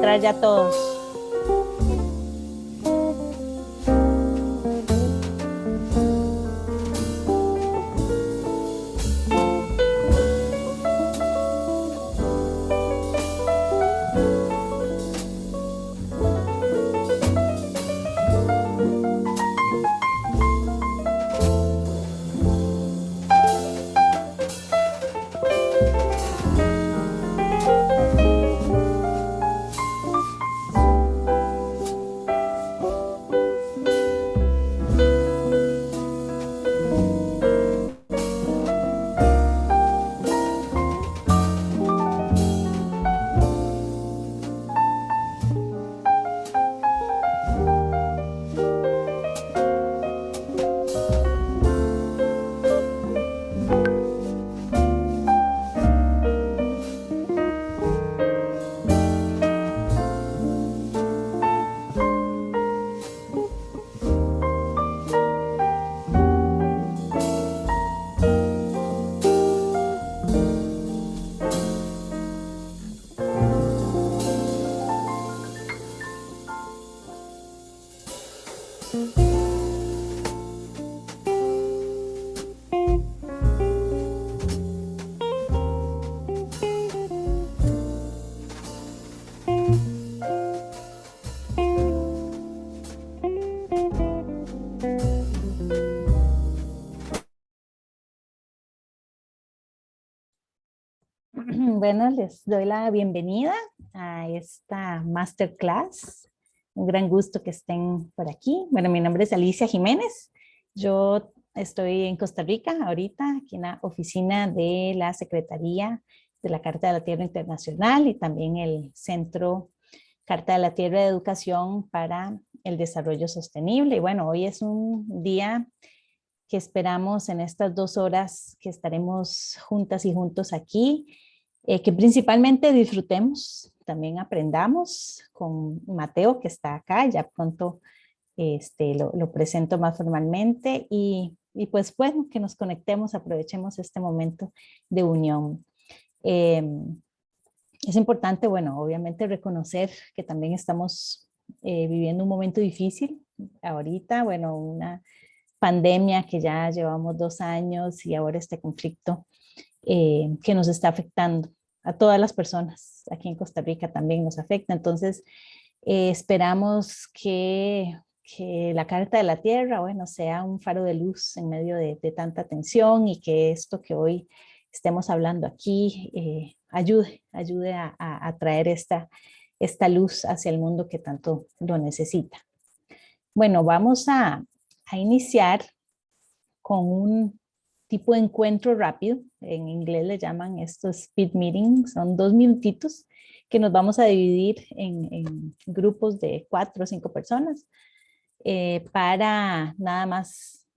entrar ya todos. Bueno, les doy la bienvenida a esta masterclass. Un gran gusto que estén por aquí. Bueno, mi nombre es Alicia Jiménez. Yo estoy en Costa Rica ahorita, aquí en la oficina de la Secretaría de la Carta de la Tierra Internacional y también el Centro Carta de la Tierra de Educación para el Desarrollo Sostenible. Y bueno, hoy es un día que esperamos en estas 2 horas que estaremos juntas y juntos aquí, que principalmente disfrutemos, también aprendamos con Mateo que está acá, ya pronto lo presento más formalmente y pues bueno, que nos conectemos, aprovechemos este momento de unión. Es importante, bueno, obviamente reconocer que también estamos viviendo un momento difícil ahorita, bueno, una pandemia que ya llevamos 2 años y ahora este conflicto que nos está afectando a todas las personas. Aquí en Costa Rica también nos afecta. Entonces, esperamos que la Carta de la Tierra, bueno, sea un faro de luz en medio de tanta tensión y que esto que hoy estemos hablando aquí ayude a traer esta luz hacia el mundo que tanto lo necesita. Bueno, vamos a iniciar con un tipo de encuentro rápido. En inglés le llaman estos speed meetings, son 2 minutitos que nos vamos a dividir en grupos de 4 o 5 personas para nada más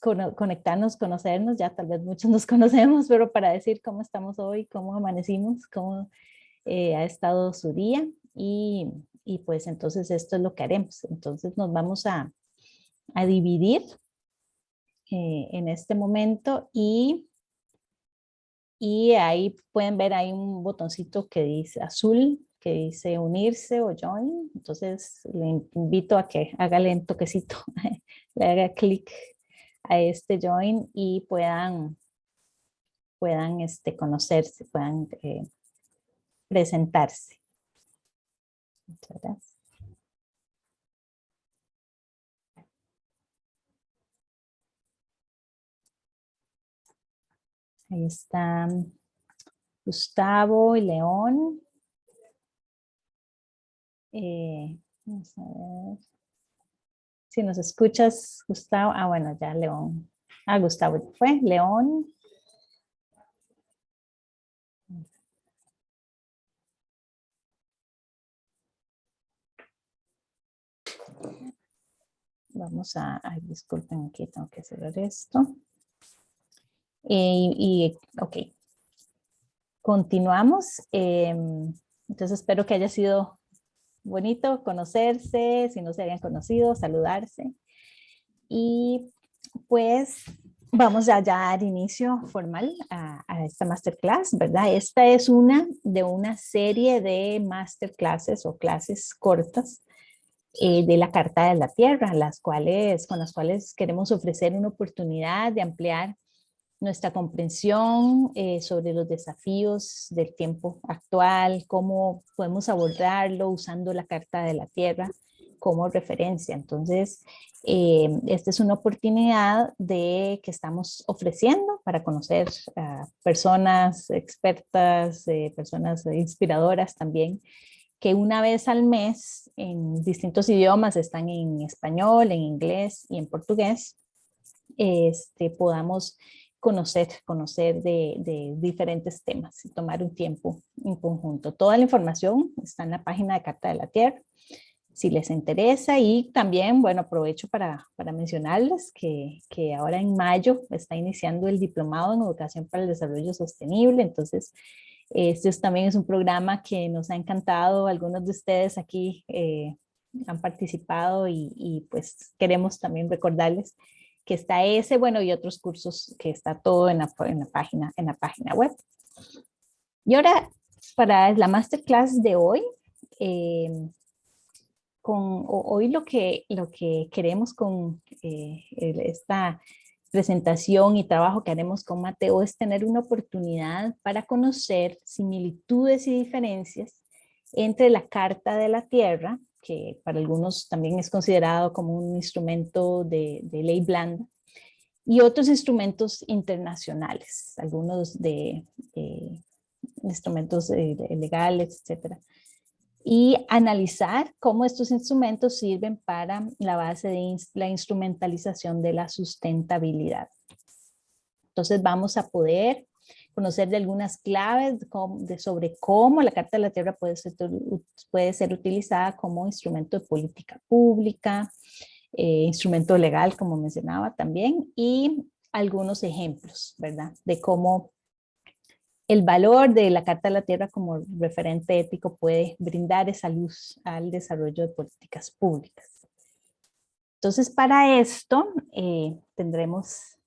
conectarnos, conocernos, ya tal vez muchos nos conocemos, pero para decir cómo estamos hoy, cómo amanecimos, cómo ha estado su día y pues entonces esto es lo que haremos. Entonces nos vamos a dividir en este momento y ahí pueden ver, hay un botoncito que dice azul, que dice unirse o join. Entonces le invito a que hágale un toquecito, le haga clic a este join y puedan conocerse, puedan presentarse. Muchas gracias. Ahí están Gustavo y León. Vamos a ver. Si nos escuchas, Gustavo. Ah, bueno, ya León. Ah, Gustavo fue. León. Vamos a disculpen, aquí tengo que cerrar esto. Ok, continuamos. Entonces espero que haya sido bonito conocerse, si no se habían conocido, saludarse. Y pues Vamos a ya dar inicio formal a esta masterclass, ¿verdad? Esta es una de una serie de masterclasses o clases cortas de la Carta de la Tierra, con las cuales queremos ofrecer una oportunidad de ampliar nuestra comprensión sobre los desafíos del tiempo actual, cómo podemos abordarlo usando la Carta de la Tierra como referencia. Entonces, esta es una oportunidad de que estamos ofreciendo para conocer a personas expertas, personas inspiradoras también, que una vez al mes en distintos idiomas, están en español, en inglés y en portugués, podamos conocer de diferentes temas y tomar un tiempo en conjunto. Toda la información está en la página de Carta de la Tierra, si les interesa. Y también, bueno, aprovecho para mencionarles que ahora en mayo está iniciando el Diplomado en Educación para el Desarrollo Sostenible. Entonces, también es un programa que nos ha encantado. Algunos de ustedes aquí han participado y pues queremos también recordarles que está ese, bueno, y otros cursos, que está todo en la página web. Y ahora, para la masterclass de hoy, eh, hoy lo que queremos con esta presentación y trabajo que haremos con Mateo es tener una oportunidad para conocer similitudes y diferencias entre la Carta de la Tierra, que para algunos también es considerado como un instrumento de ley blanda, y otros instrumentos internacionales, algunos de instrumentos legales, etcétera, y analizar cómo estos instrumentos sirven para la base de la instrumentalización de la sustentabilidad. Entonces vamos a poder conocer de algunas claves sobre cómo la Carta de la Tierra puede ser utilizada como instrumento de política pública, instrumento legal, como mencionaba también, y algunos ejemplos, ¿verdad? De cómo el valor de la Carta de la Tierra como referente ético puede brindar esa luz al desarrollo de políticas públicas. Entonces, para esto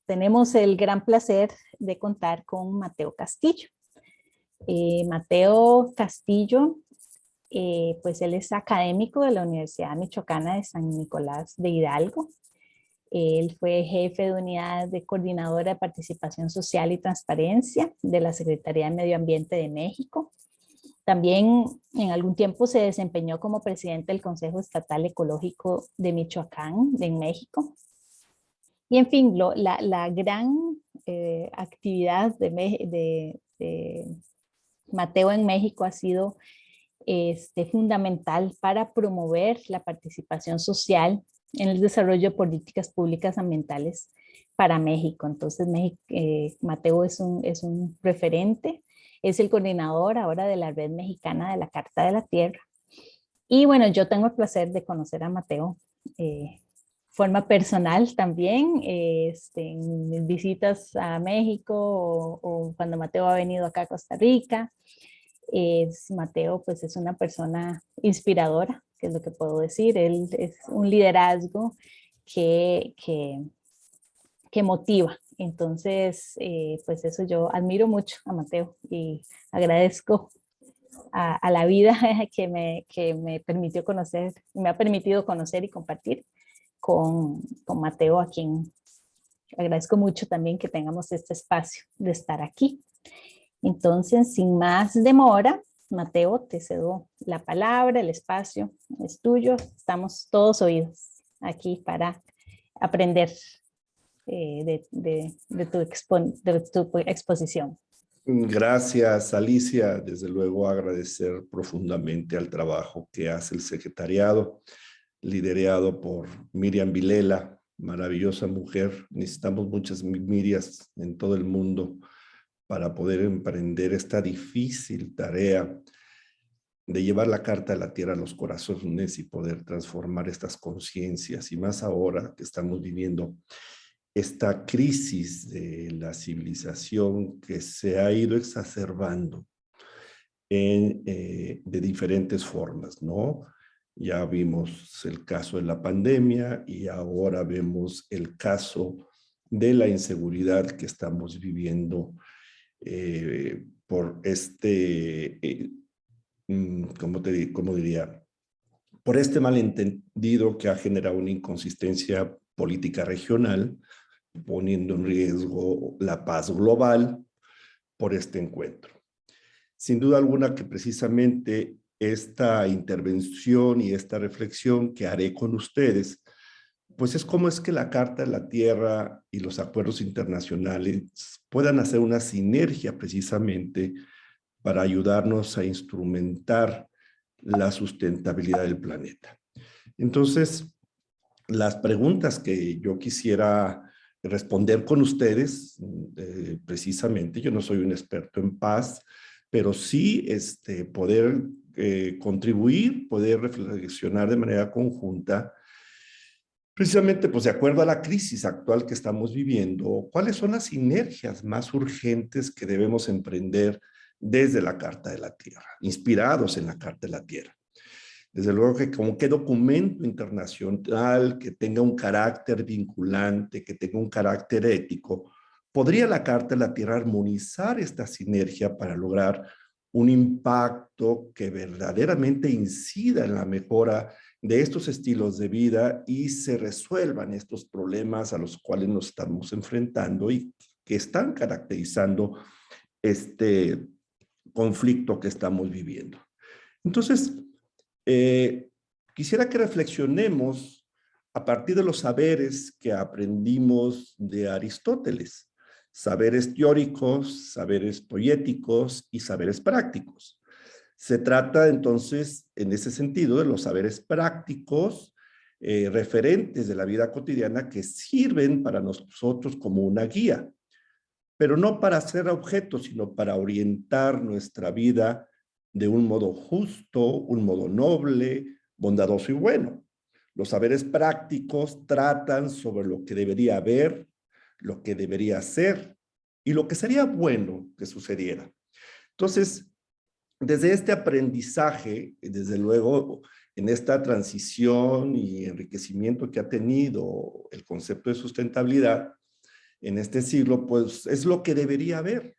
tenemos el gran placer de contar con Mateo Castillo. Mateo Castillo, pues él es académico de la Universidad Michoacana de San Nicolás de Hidalgo. Él fue jefe de unidad de coordinadora de participación social y transparencia de la Secretaría de Medio Ambiente de México. También en algún tiempo se desempeñó como presidente del Consejo Estatal Ecológico de Michoacán, en México. Y en fin, la gran actividad de Mateo en México ha sido fundamental para promover la participación social en el desarrollo de políticas públicas ambientales para México. Entonces, Mateo es un referente, es el coordinador ahora de la Red Mexicana de la Carta de la Tierra. Y bueno, yo tengo el placer de conocer a Mateo forma personal también, en mis visitas a México o cuando Mateo ha venido acá a Costa Rica. Mateo pues es una persona inspiradora, que es lo que puedo decir. Él es un liderazgo que, que, que motiva. Entonces, pues eso, yo admiro mucho a Mateo y agradezco a la vida que me permitió conocer, me ha permitido conocer y compartir con Mateo, a quien agradezco mucho también que tengamos este espacio de estar aquí. Entonces, sin más demora, Mateo, te cedo la palabra, el espacio es tuyo. Estamos todos oídos aquí para aprender de tu exposición. Gracias, Alicia. Desde luego agradecer profundamente al trabajo que hace el secretariado, liderado por Miriam Vilela, maravillosa mujer. Necesitamos muchas Mirias en todo el mundo para poder emprender esta difícil tarea de llevar la Carta de la Tierra a los corazones y poder transformar estas conciencias, y más ahora que estamos viviendo esta crisis de la civilización que se ha ido exacerbando de diferentes formas, ¿no? Ya vimos el caso de la pandemia y ahora vemos el caso de la inseguridad que estamos viviendo por ¿cómo diría? Por este malentendido que ha generado una inconsistencia política regional, poniendo en riesgo la paz global por este encuentro. Sin duda alguna que precisamente esta intervención y esta reflexión que haré con ustedes, pues es cómo es que la Carta de la Tierra y los acuerdos internacionales puedan hacer una sinergia precisamente para ayudarnos a instrumentar la sustentabilidad del planeta. Entonces, las preguntas que yo quisiera responder con ustedes, precisamente, yo no soy un experto en paz, pero sí poder contribuir, poder reflexionar de manera conjunta, precisamente pues de acuerdo a la crisis actual que estamos viviendo, cuáles son las sinergias más urgentes que debemos emprender desde la Carta de la Tierra, inspirados en la Carta de la Tierra. Desde luego que como qué documento internacional que tenga un carácter vinculante, que tenga un carácter ético, podría la Carta de la Tierra armonizar esta sinergia para lograr un impacto que verdaderamente incida en la mejora de estos estilos de vida y se resuelvan estos problemas a los cuales nos estamos enfrentando y que están caracterizando este conflicto que estamos viviendo. Entonces, quisiera que reflexionemos a partir de los saberes que aprendimos de Aristóteles, saberes teóricos, saberes poéticos y saberes prácticos. Se trata entonces, en ese sentido, de los saberes prácticos referentes de la vida cotidiana que sirven para nosotros como una guía, pero no para ser objetos, sino para orientar nuestra vida de un modo justo, un modo noble, bondadoso y bueno. Los saberes prácticos tratan sobre lo que debería haber, lo que debería ser y lo que sería bueno que sucediera. Entonces, desde este aprendizaje, desde luego, en esta transición y enriquecimiento que ha tenido el concepto de sustentabilidad en este siglo, pues es lo que debería haber.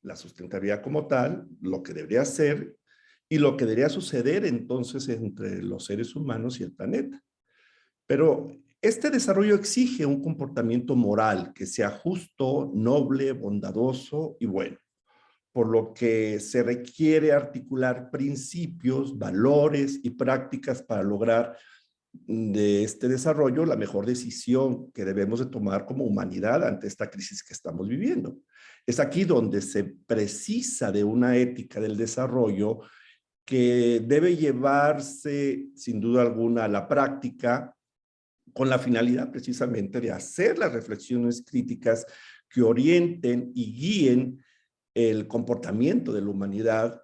La sustentabilidad como tal, lo que debería ser y lo que debería suceder entonces entre los seres humanos y el planeta. Pero este desarrollo exige un comportamiento moral que sea justo, noble, bondadoso y bueno, por lo que se requiere articular principios, valores y prácticas para lograr de este desarrollo la mejor decisión que debemos de tomar como humanidad ante esta crisis que estamos viviendo. Es aquí donde se precisa de una ética del desarrollo que debe llevarse sin duda alguna a la práctica con la finalidad precisamente de hacer las reflexiones críticas que orienten y guíen el comportamiento de la humanidad,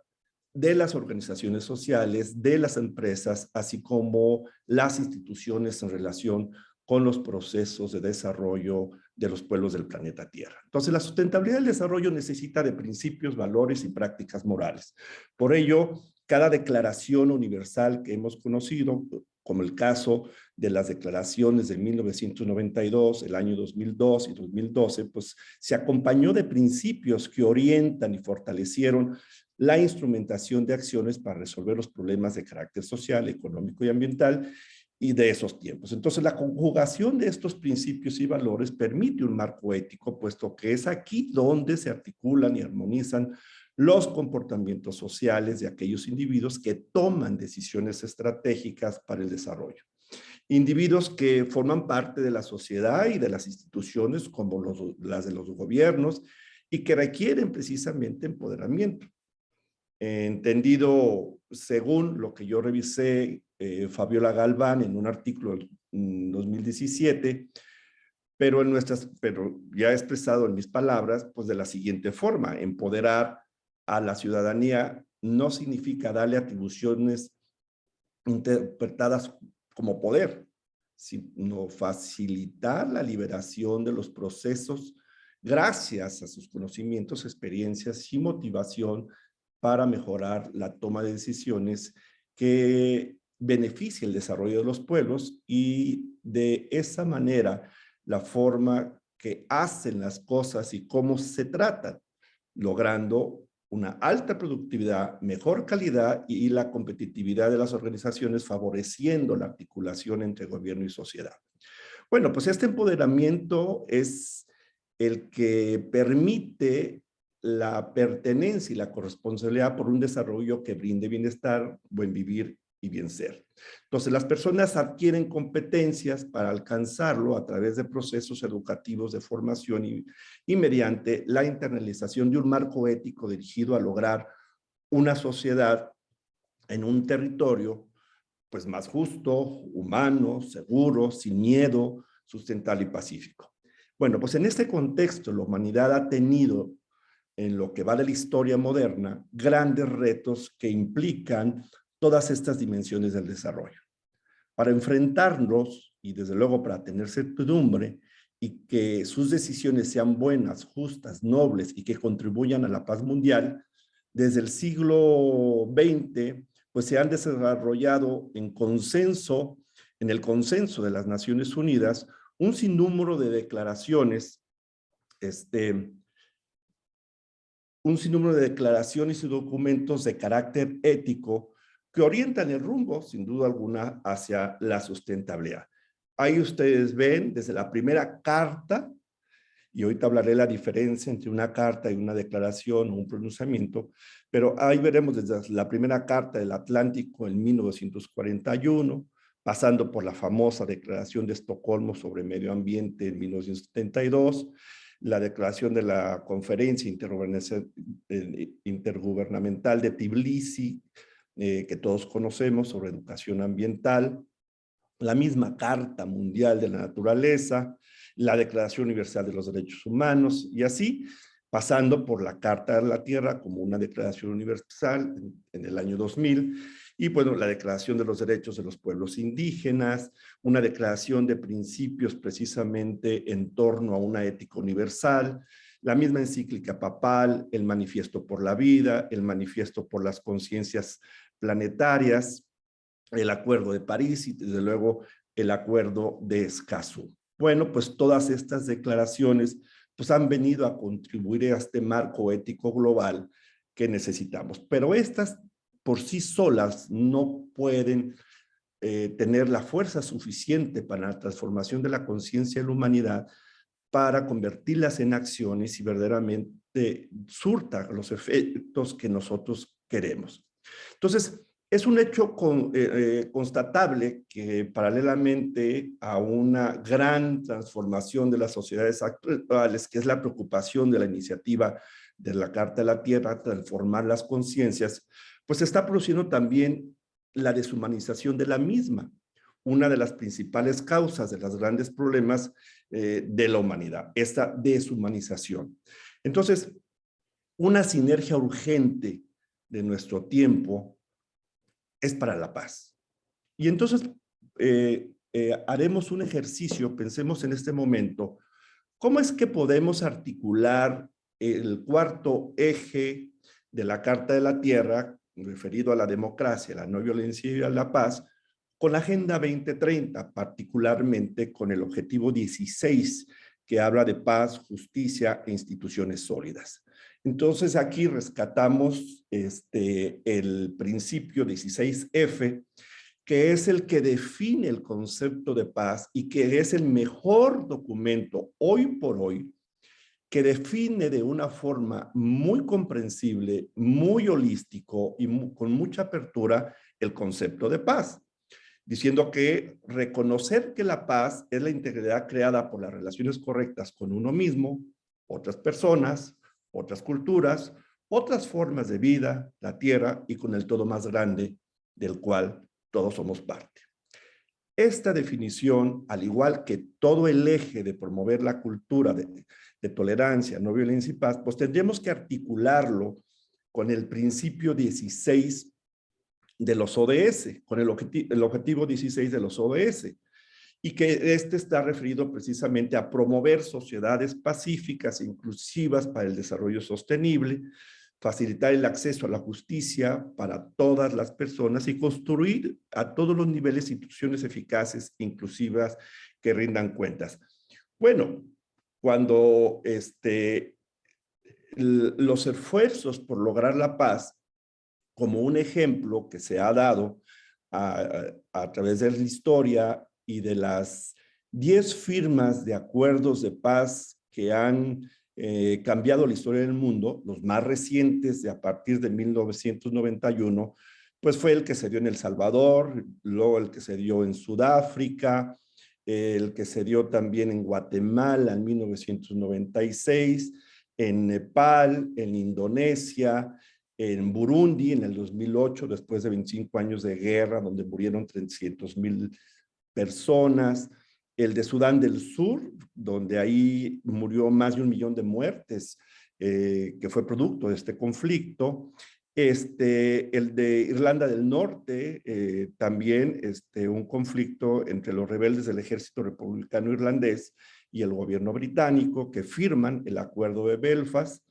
de las organizaciones sociales, de las empresas, así como las instituciones en relación con los procesos de desarrollo de los pueblos del planeta Tierra. Entonces, la sustentabilidad del desarrollo necesita de principios, valores y prácticas morales. Por ello, cada declaración universal que hemos conocido, como el caso de las declaraciones de 1992, el año 2002 y 2012, pues se acompañó de principios que orientan y fortalecieron la instrumentación de acciones para resolver los problemas de carácter social, económico y ambiental y de esos tiempos. Entonces, la conjugación de estos principios y valores permite un marco ético, puesto que es aquí donde se articulan y armonizan los comportamientos sociales de aquellos individuos que toman decisiones estratégicas para el desarrollo. Individuos que forman parte de la sociedad y de las instituciones como las de los gobiernos y que requieren precisamente empoderamiento. Entendido según lo que yo revisé, Fabiola Galván en un artículo en 2017, pero ya expresado en mis palabras, pues de la siguiente forma: empoderar a la ciudadanía no significa darle atribuciones interpretadas como poder, sino facilitar la liberación de los procesos gracias a sus conocimientos, experiencias y motivación para mejorar la toma de decisiones que beneficie el desarrollo de los pueblos y de esa manera la forma que hacen las cosas y cómo se tratan, logrando una alta productividad, mejor calidad y la competitividad de las organizaciones, favoreciendo la articulación entre gobierno y sociedad. Bueno, pues este empoderamiento es el que permite la pertenencia y la corresponsabilidad por un desarrollo que brinde bienestar, buen vivir y bien ser. Entonces, las personas adquieren competencias para alcanzarlo a través de procesos educativos de formación y mediante la internalización de un marco ético dirigido a lograr una sociedad en un territorio pues más justo, humano, seguro, sin miedo, sustentable y pacífico. Bueno, pues en este contexto la humanidad ha tenido en lo que va de la historia moderna grandes retos que implican todas estas dimensiones del desarrollo. Para enfrentarlos y desde luego para tener certidumbre y que sus decisiones sean buenas, justas, nobles y que contribuyan a la paz mundial, desde el siglo XX pues se han desarrollado en el consenso de las Naciones Unidas, un sinnúmero de declaraciones, y documentos de carácter ético que orientan el rumbo, sin duda alguna, hacia la sustentabilidad. Ahí ustedes ven desde la primera carta, y ahorita hablaré de la diferencia entre una carta y una declaración o un pronunciamiento, pero ahí veremos desde la primera carta del Atlántico en 1941, pasando por la famosa Declaración de Estocolmo sobre Medio Ambiente en 1972, la declaración de la Conferencia Intergubernamental de Tbilisi, que todos conocemos, sobre educación ambiental, la misma Carta Mundial de la Naturaleza, la Declaración Universal de los Derechos Humanos, y así pasando por la Carta de la Tierra como una declaración universal en el año 2000, y bueno, la Declaración de los Derechos de los Pueblos Indígenas, una declaración de principios precisamente en torno a una ética universal, la misma encíclica papal, el Manifiesto por la Vida, el Manifiesto por las Conciencias Planetarias, el Acuerdo de París y desde luego el Acuerdo de Escazú. Bueno, pues todas estas declaraciones pues han venido a contribuir a este marco ético global que necesitamos, pero estas por sí solas no pueden tener la fuerza suficiente para la transformación de la conciencia de la humanidad para convertirlas en acciones y verdaderamente surta los efectos que nosotros queremos. Entonces, es un hecho constatable que paralelamente a una gran transformación de las sociedades actuales, que es la preocupación de la iniciativa de la Carta de la Tierra, transformar las conciencias, pues se está produciendo también la deshumanización de la misma, una de las principales causas de los grandes problemas de la humanidad, esta deshumanización. Entonces, una sinergia urgente de nuestro tiempo es para la paz. Y entonces haremos un ejercicio, pensemos en este momento, ¿cómo es que podemos articular el cuarto eje de la Carta de la Tierra, referido a la democracia, la no violencia y a la paz, con la Agenda 2030, particularmente con el objetivo 16, que habla de paz, justicia e instituciones sólidas? Entonces aquí rescatamos el principio 16F, que es el que define el concepto de paz y que es el mejor documento hoy por hoy que define de una forma muy comprensible, muy holístico y con mucha apertura el concepto de paz, diciendo que reconocer que la paz es la integridad creada por las relaciones correctas con uno mismo, otras personas, otras culturas, otras formas de vida, la tierra y con el todo más grande del cual todos somos parte. Esta definición, al igual que todo el eje de promover la cultura de tolerancia, no violencia y paz, pues tendremos que articularlo con el principio 16 de los ODS, con el objetivo 16 de los ODS, y que está referido precisamente a promover sociedades pacíficas e inclusivas para el desarrollo sostenible, facilitar el acceso a la justicia para todas las personas y construir a todos los niveles instituciones eficaces, inclusivas, que rindan cuentas. Bueno, cuando los esfuerzos por lograr la paz, como un ejemplo que se ha dado a través de la historia y de las 10 firmas de acuerdos de paz que han cambiado la historia del mundo, los más recientes de a partir de 1991, pues fue el que se dio en El Salvador, luego el que se dio en Sudáfrica, el que se dio también en Guatemala en 1996, en Nepal, en Indonesia, en Burundi en el 2008, después de 25 años de guerra, donde murieron 300,000 personas, el de Sudán del Sur, donde ahí murió más de 1 millón de muertes, que fue producto de este conflicto, el de Irlanda del Norte, también un conflicto entre los rebeldes del ejército republicano irlandés y el gobierno británico, que firman el acuerdo de Belfast,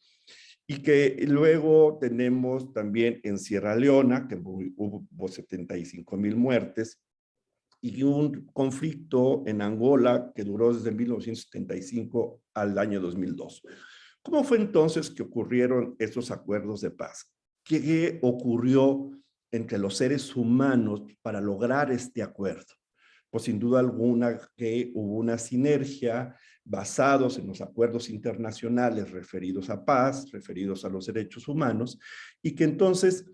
y que luego tenemos también en Sierra Leona, que hubo 75,000 muertes, y un conflicto en Angola que duró desde 1975 al año 2002. ¿Cómo fue entonces que ocurrieron estos acuerdos de paz? ¿Qué ocurrió entre los seres humanos para lograr este acuerdo? Pues sin duda alguna que hubo una sinergia basados en los acuerdos internacionales referidos a paz, referidos a los derechos humanos, y que entonces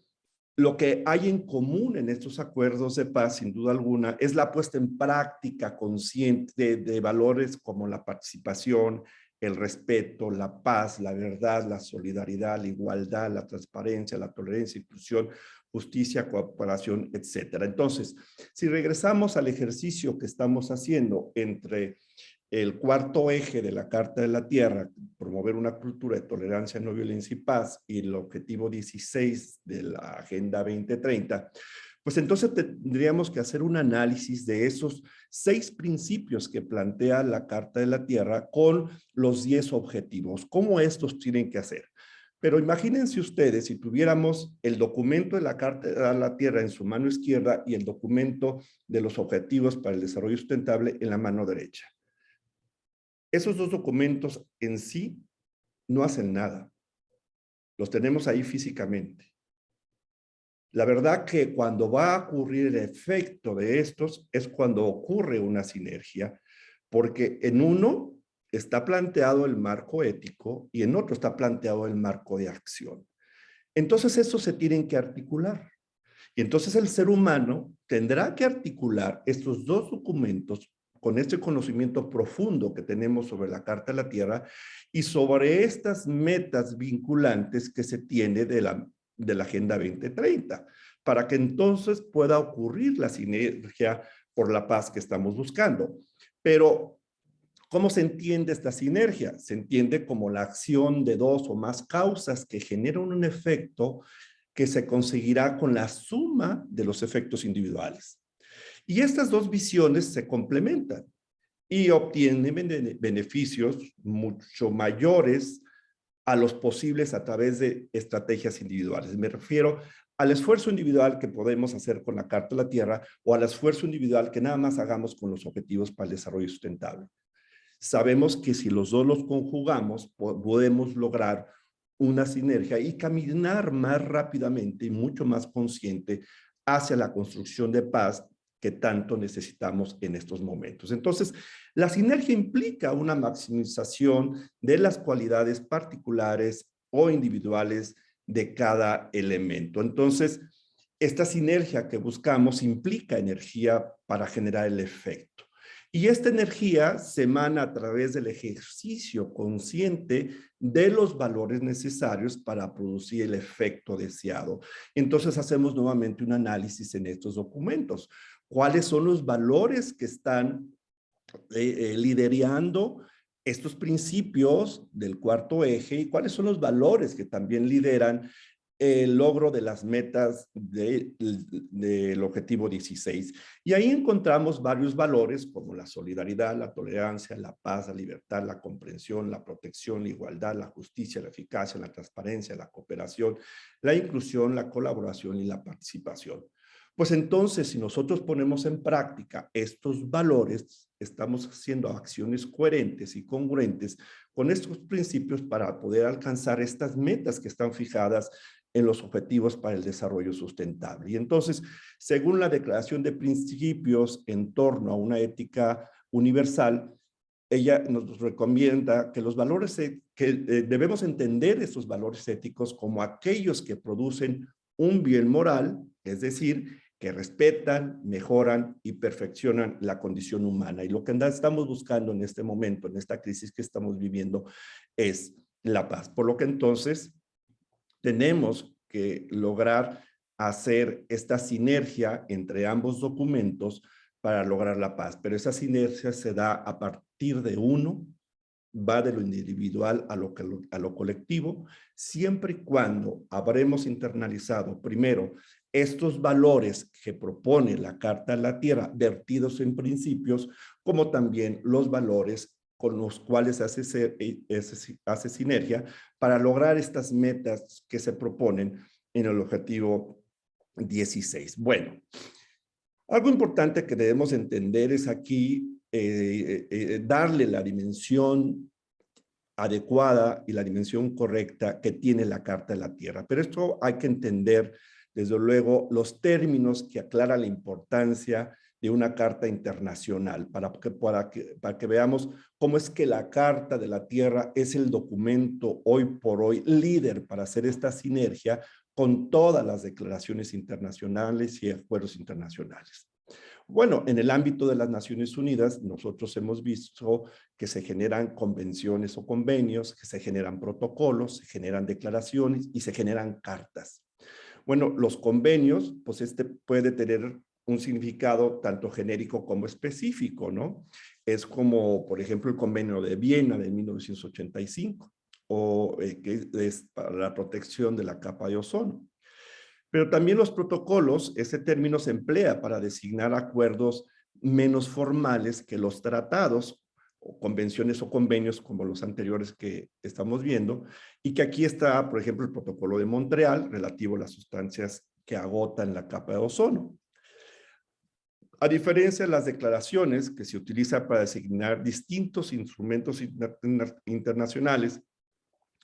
lo que hay en común en estos acuerdos de paz, sin duda alguna, es la puesta en práctica consciente de valores como la participación, el respeto, la paz, la verdad, la solidaridad, la igualdad, la transparencia, la tolerancia, inclusión, justicia, cooperación, etcétera. Entonces, si regresamos al ejercicio que estamos haciendo entre el cuarto eje de la Carta de la Tierra, promover una cultura de tolerancia, no violencia y paz, y el objetivo 16 de la Agenda 2030, pues entonces tendríamos que hacer un análisis de esos 6 principios que plantea la Carta de la Tierra con los 10 objetivos. ¿Cómo estos tienen que hacer? Pero imagínense ustedes si tuviéramos el documento de la Carta de la Tierra en su mano izquierda y el documento de los Objetivos para el Desarrollo Sustentable en la mano derecha. Esos dos documentos en sí no hacen nada. Los tenemos ahí físicamente. La verdad que cuando va a ocurrir el efecto de estos es cuando ocurre una sinergia, porque en uno está planteado el marco ético y en otro está planteado el marco de acción. Entonces, estos se tienen que articular. Y entonces el ser humano tendrá que articular estos dos documentos con este conocimiento profundo que tenemos sobre la Carta de la Tierra y sobre estas metas vinculantes que se tiene de la Agenda 2030, para que entonces pueda ocurrir la sinergia por la paz que estamos buscando. Pero, ¿cómo se entiende esta sinergia? Se entiende como la acción de dos o más causas que generan un efecto que se conseguirá con la suma de los efectos individuales. Y estas dos visiones se complementan y obtienen beneficios mucho mayores a los posibles a través de estrategias individuales. Me refiero al esfuerzo individual que podemos hacer con la Carta de la Tierra o al esfuerzo individual que nada más hagamos con los Objetivos para el Desarrollo Sustentable. Sabemos que si los dos los conjugamos, podemos lograr una sinergia y caminar más rápidamente y mucho más consciente hacia la construcción de paz que tanto necesitamos en estos momentos. Entonces, la sinergia implica una maximización de las cualidades particulares o individuales de cada elemento. Entonces, esta sinergia que buscamos implica energía para generar el efecto. Y esta energía se emana a través del ejercicio consciente de los valores necesarios para producir el efecto deseado. Entonces hacemos nuevamente un análisis en estos documentos. ¿Cuáles son los valores que están liderando estos principios del cuarto eje y cuáles son los valores que también lideran el logro de las metas del objetivo 16? Y ahí encontramos varios valores como la solidaridad, la tolerancia, la paz, la libertad, la comprensión, la protección, la igualdad, la justicia, la eficacia, la transparencia, la cooperación, la inclusión, la colaboración y la participación. Pues entonces, si nosotros ponemos en práctica estos valores, estamos haciendo acciones coherentes y congruentes con estos principios para poder alcanzar estas metas que están fijadas en los objetivos para el desarrollo sustentable. Y entonces, según la Declaración de Principios en torno a una ética universal, ella nos recomienda que los valores, debemos entender estos valores éticos como aquellos que producen un bien moral, es decir, que respetan, mejoran y perfeccionan la condición humana. Y lo que estamos buscando en este momento, en esta crisis que estamos viviendo, es la paz. Por lo que entonces tenemos que lograr hacer esta sinergia entre ambos documentos para lograr la paz. Pero esa sinergia se da a partir de uno, va de lo individual a lo colectivo, siempre y cuando habremos internalizado primero estos valores que propone la Carta de la Tierra, vertidos en principios, como también los valores con los cuales hace sinergia para lograr estas metas que se proponen en el objetivo 16. Bueno, algo importante que debemos entender es aquí darle la dimensión adecuada y la dimensión correcta que tiene la Carta de la Tierra. Pero esto hay que entender, desde luego, los términos que aclaran la importancia de una carta internacional, para que veamos cómo es que la Carta de la Tierra es el documento hoy por hoy líder para hacer esta sinergia con todas las declaraciones internacionales y acuerdos internacionales. Bueno, en el ámbito de las Naciones Unidas, nosotros hemos visto que se generan convenciones o convenios, que se generan protocolos, se generan declaraciones y se generan cartas. Bueno, los convenios, pues puede tener un significado tanto genérico como específico, ¿no? Es como, por ejemplo, el Convenio de Viena de 1985, o que es para la protección de la capa de ozono. Pero también los protocolos, ese término se emplea para designar acuerdos menos formales que los tratados, o convenciones o convenios como los anteriores que estamos viendo, y que aquí está, por ejemplo, el protocolo de Montreal relativo a las sustancias que agotan la capa de ozono. A diferencia de las declaraciones que se utilizan para designar distintos instrumentos internacionales,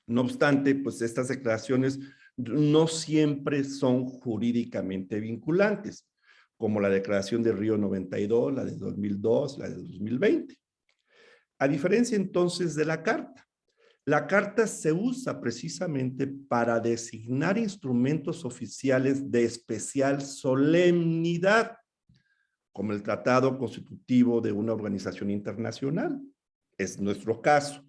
no obstante, pues estas declaraciones no siempre son jurídicamente vinculantes, como la declaración de Río 92, la de 2002, la de 2020. A diferencia entonces de la carta se usa precisamente para designar instrumentos oficiales de especial solemnidad, como el tratado constitutivo de una organización internacional. Es nuestro caso.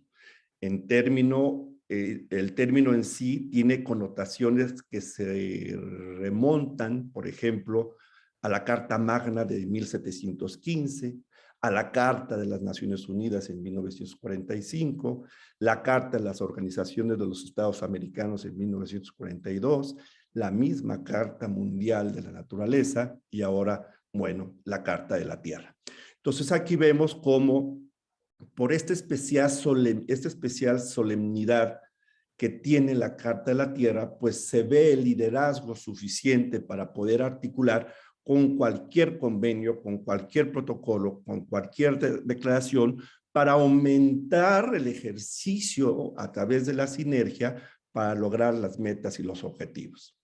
El término en sí tiene connotaciones que se remontan, por ejemplo, a la Carta Magna de 1715, a la Carta de las Naciones Unidas en 1945, la Carta de las Organizaciones de los Estados Americanos en 1942, la misma Carta Mundial de la Naturaleza y ahora, bueno, la Carta de la Tierra. Entonces aquí vemos cómo por esta especial solemnidad que tiene la Carta de la Tierra, pues se ve el liderazgo suficiente para poder articular con cualquier convenio, con cualquier protocolo, con cualquier declaración, para aumentar el ejercicio a través de la sinergia para lograr las metas y los objetivos.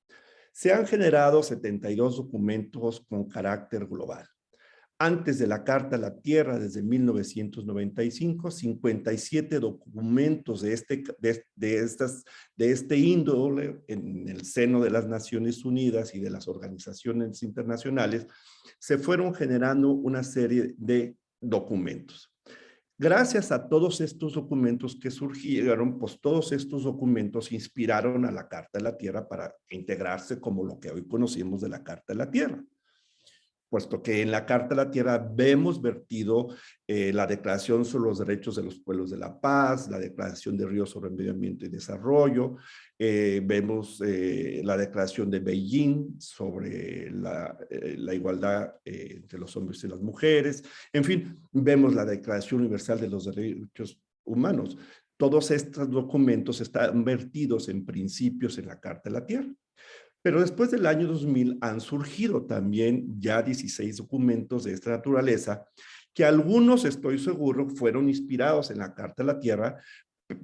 Se han generado 72 documentos con carácter global. Antes de la Carta de la Tierra, desde 1995, 57 documentos de este índole en el seno de las Naciones Unidas y de las organizaciones internacionales, se fueron generando una serie de documentos. Gracias a todos estos documentos que surgieron, pues todos estos documentos inspiraron a la Carta de la Tierra para integrarse como lo que hoy conocemos de la Carta de la Tierra. Puesto que en la Carta de la Tierra vemos vertido la Declaración sobre los Derechos de los Pueblos de la Paz, la Declaración de Río sobre el Medio Ambiente y Desarrollo, vemos la Declaración de Beijing sobre la igualdad entre los hombres y las mujeres, en fin, vemos la Declaración Universal de los Derechos Humanos. Todos estos documentos están vertidos en principios en la Carta de la Tierra. Pero después del año 2000 han surgido también ya 16 documentos de esta naturaleza, que algunos, estoy seguro, fueron inspirados en la Carta de la Tierra,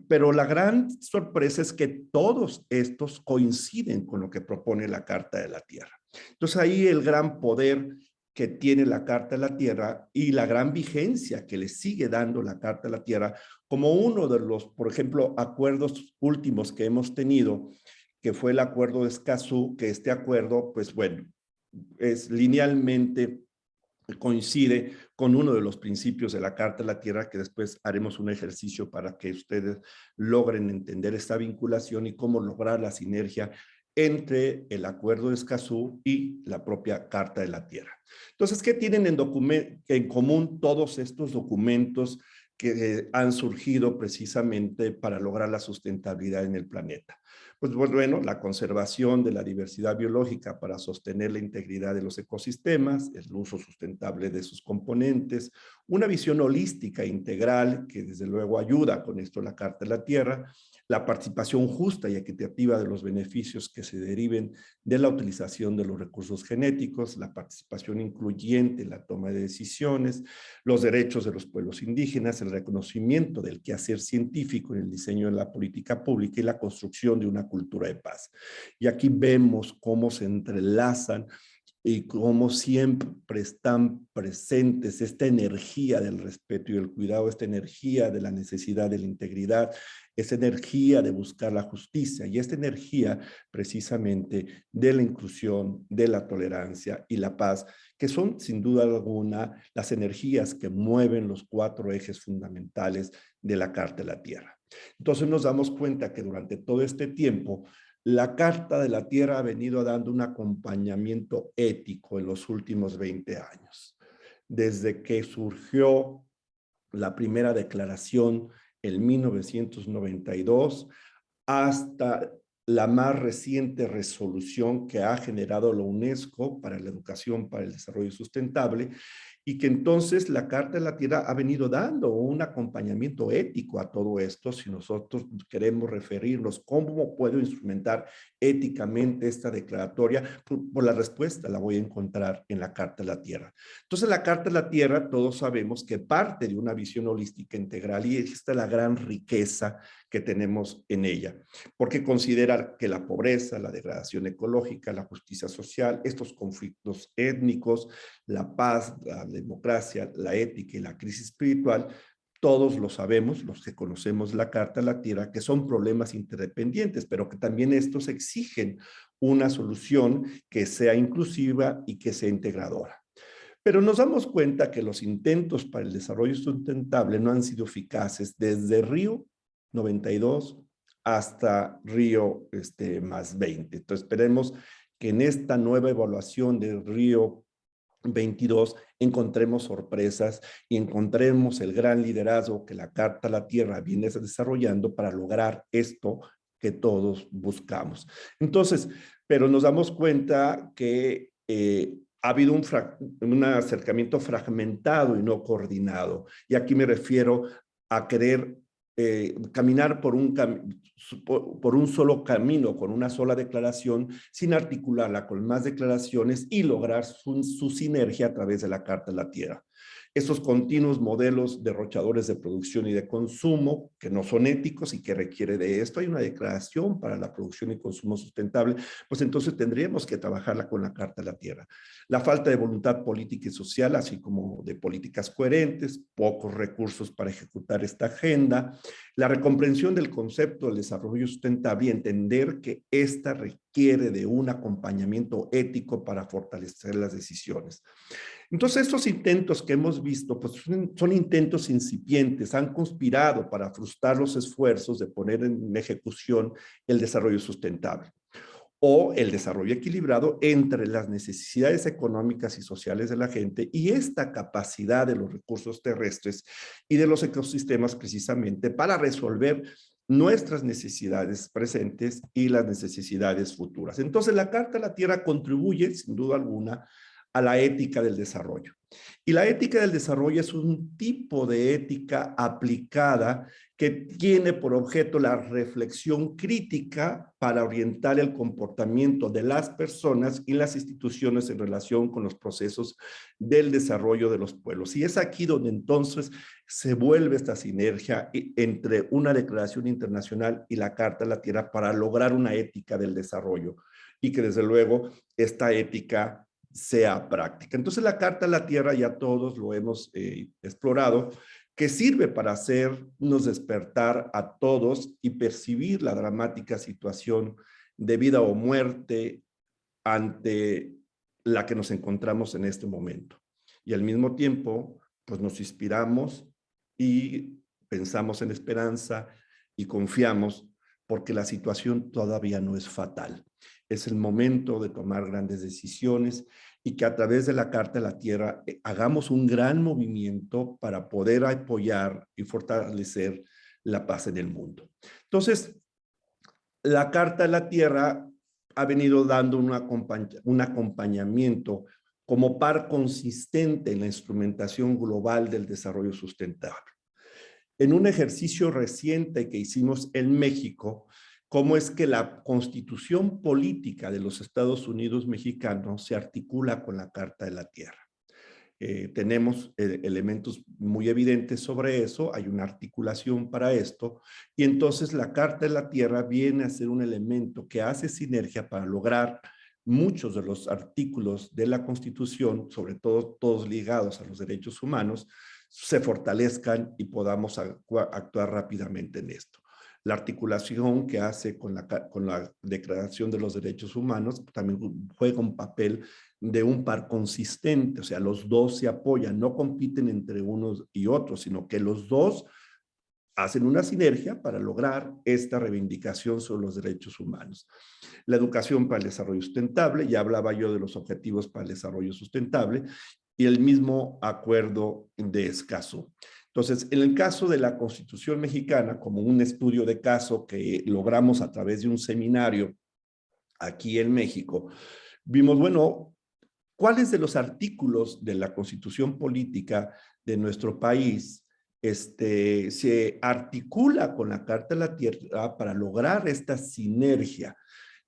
pero la gran sorpresa es que todos estos coinciden con lo que propone la Carta de la Tierra. Entonces ahí el gran poder que tiene la Carta de la Tierra y la gran vigencia que le sigue dando la Carta de la Tierra, como uno de los, por ejemplo, acuerdos últimos que hemos tenido, que fue el acuerdo de Escazú, que este acuerdo, pues bueno, es linealmente coincide con uno de los principios de la Carta de la Tierra, que después haremos un ejercicio para que ustedes logren entender esta vinculación y cómo lograr la sinergia entre el Acuerdo de Escazú y la propia Carta de la Tierra. Entonces, ¿qué tienen en común todos estos documentos que han surgido precisamente para lograr la sustentabilidad en el planeta? Pues bueno, la conservación de la diversidad biológica para sostener la integridad de los ecosistemas, el uso sustentable de sus componentes, una visión holística e integral que desde luego ayuda con esto la Carta de la Tierra, la participación justa y equitativa de los beneficios que se deriven de la utilización de los recursos genéticos, la participación incluyente en la toma de decisiones, los derechos de los pueblos indígenas, el reconocimiento del quehacer científico en el diseño de la política pública y la construcción de una cultura de paz. Y aquí vemos cómo se entrelazan y cómo siempre están presentes esta energía del respeto y del cuidado, esta energía de la necesidad de la integridad, esta energía de buscar la justicia y esta energía precisamente de la inclusión, de la tolerancia y la paz, que son sin duda alguna las energías que mueven los 4 ejes fundamentales de la Carta de la Tierra. Entonces nos damos cuenta que durante todo este tiempo la Carta de la Tierra ha venido dando un acompañamiento ético en los últimos 20 años. Desde que surgió la primera declaración en 1992 hasta la más reciente resolución que ha generado la UNESCO para la educación, para el desarrollo sustentable, y que entonces la Carta de la Tierra ha venido dando un acompañamiento ético a todo esto, si nosotros queremos referirnos cómo puedo instrumentar éticamente esta declaratoria, por la respuesta la voy a encontrar en la Carta de la Tierra. Entonces la Carta de la Tierra, todos sabemos que parte de una visión holística integral y esta es la gran riqueza que tenemos en ella, porque considera que la pobreza, la degradación ecológica, la justicia social, estos conflictos étnicos, la paz, la democracia, la ética y la crisis espiritual, todos lo sabemos, los que conocemos la Carta de la Tierra, que son problemas interdependientes, pero que también estos exigen una solución que sea inclusiva y que sea integradora. Pero nos damos cuenta que los intentos para el desarrollo sustentable no han sido eficaces desde Río 92 hasta Río +20. Entonces esperemos que en esta nueva evaluación de Río 22 encontremos sorpresas y encontremos el gran liderazgo que la Carta a la Tierra viene desarrollando para lograr esto que todos buscamos. Entonces, pero nos damos cuenta que ha habido un acercamiento fragmentado y no coordinado. Y aquí me refiero a querer caminar por un solo camino, con una sola declaración, sin articularla con más declaraciones y lograr su sinergia a través de la Carta de la Tierra. Esos continuos modelos derrochadores de producción y de consumo que no son éticos y que requiere de esto. Hay una declaración para la producción y consumo sustentable, pues entonces tendríamos que trabajarla con la Carta de la Tierra. La falta de voluntad política y social, así como de políticas coherentes, pocos recursos para ejecutar esta agenda, la recomprensión del concepto del desarrollo sustentable y entender que esta requiere de un acompañamiento ético para fortalecer las decisiones. Entonces, estos intentos que hemos visto, pues son intentos incipientes, han conspirado para frustrar los esfuerzos de poner en ejecución el desarrollo sustentable o el desarrollo equilibrado entre las necesidades económicas y sociales de la gente y esta capacidad de los recursos terrestres y de los ecosistemas precisamente para resolver nuestras necesidades presentes y las necesidades futuras. Entonces, la Carta de la Tierra contribuye, sin duda alguna, a la ética del desarrollo. Y la ética del desarrollo es un tipo de ética aplicada que tiene por objeto la reflexión crítica para orientar el comportamiento de las personas y las instituciones en relación con los procesos del desarrollo de los pueblos. Y es aquí donde entonces se vuelve esta sinergia entre una declaración internacional y la Carta de la Tierra para lograr una ética del desarrollo y que desde luego esta ética sea práctica. Entonces la Carta de la Tierra ya todos lo hemos explorado, que sirve para hacernos despertar a todos y percibir la dramática situación de vida o muerte ante la que nos encontramos en este momento. Y al mismo tiempo, pues nos inspiramos y pensamos en esperanza y confiamos porque la situación todavía no es fatal. Es el momento de tomar grandes decisiones y que a través de la Carta de la Tierra hagamos un gran movimiento para poder apoyar y fortalecer la paz en el mundo. Entonces, la Carta de la Tierra ha venido dando un acompañamiento como par consistente en la instrumentación global del desarrollo sustentable. En un ejercicio reciente que hicimos en México, cómo es que la constitución política de los Estados Unidos mexicanos se articula con la Carta de la Tierra. Tenemos elementos muy evidentes sobre eso, hay una articulación para esto, y entonces la Carta de la Tierra viene a ser un elemento que hace sinergia para lograr muchos de los artículos de la Constitución, sobre todo todos ligados a los derechos humanos, se fortalezcan y podamos actuar rápidamente en esto. La articulación que hace con la Declaración de los Derechos Humanos también juega un papel de un par consistente, o sea, los dos se apoyan, no compiten entre unos y otros, sino que los dos hacen una sinergia para lograr esta reivindicación sobre los derechos humanos. La educación para el desarrollo sustentable, ya hablaba yo de los objetivos para el desarrollo sustentable, y el mismo acuerdo de Escazú. Entonces, en el caso de la Constitución mexicana, como un estudio de caso que logramos a través de un seminario aquí en México, vimos, bueno, ¿cuáles de los artículos de la Constitución política de nuestro país se articula con la Carta de la Tierra para lograr esta sinergia?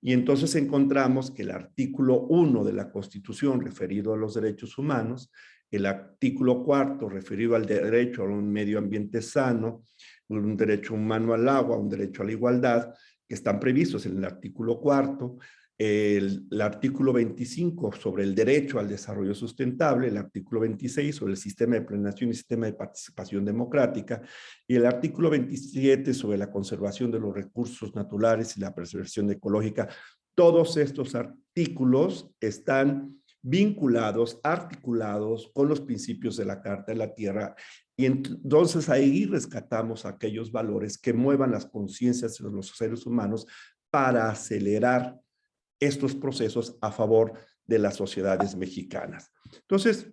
Y entonces encontramos que el artículo 1 de la Constitución referido a los derechos humanos, el artículo 4 referido al derecho a un medio ambiente sano, un derecho humano al agua, un derecho a la igualdad, que están previstos en el artículo 4, el artículo 25 sobre el derecho al desarrollo sustentable, el artículo 26 sobre el sistema de planeación y sistema de participación democrática, y el artículo 27 sobre la conservación de los recursos naturales y la preservación ecológica. Todos estos artículos están vinculados, articulados con los principios de la Carta de la Tierra, y entonces ahí rescatamos aquellos valores que muevan las conciencias de los seres humanos para acelerar estos procesos a favor de las sociedades mexicanas. Entonces,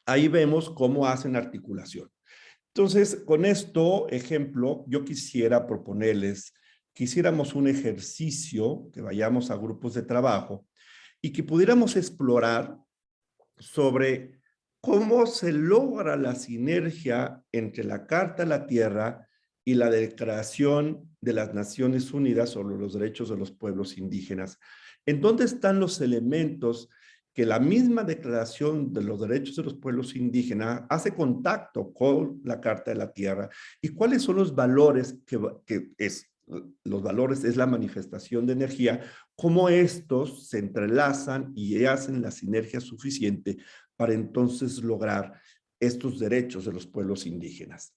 ahí vemos cómo hacen articulación. Entonces, con esto, ejemplo, yo quisiera proponerles que hiciéramos un ejercicio, que vayamos a grupos de trabajo y que pudiéramos explorar sobre cómo se logra la sinergia entre la Carta de la Tierra y la Declaración de las Naciones Unidas sobre los Derechos de los Pueblos Indígenas. ¿En dónde están los elementos que la misma Declaración de los Derechos de los Pueblos Indígenas hace contacto con la Carta de la Tierra? ¿Y cuáles son los valores los valores es la manifestación de energía, cómo estos se entrelazan y hacen la sinergia suficiente para entonces lograr estos derechos de los pueblos indígenas?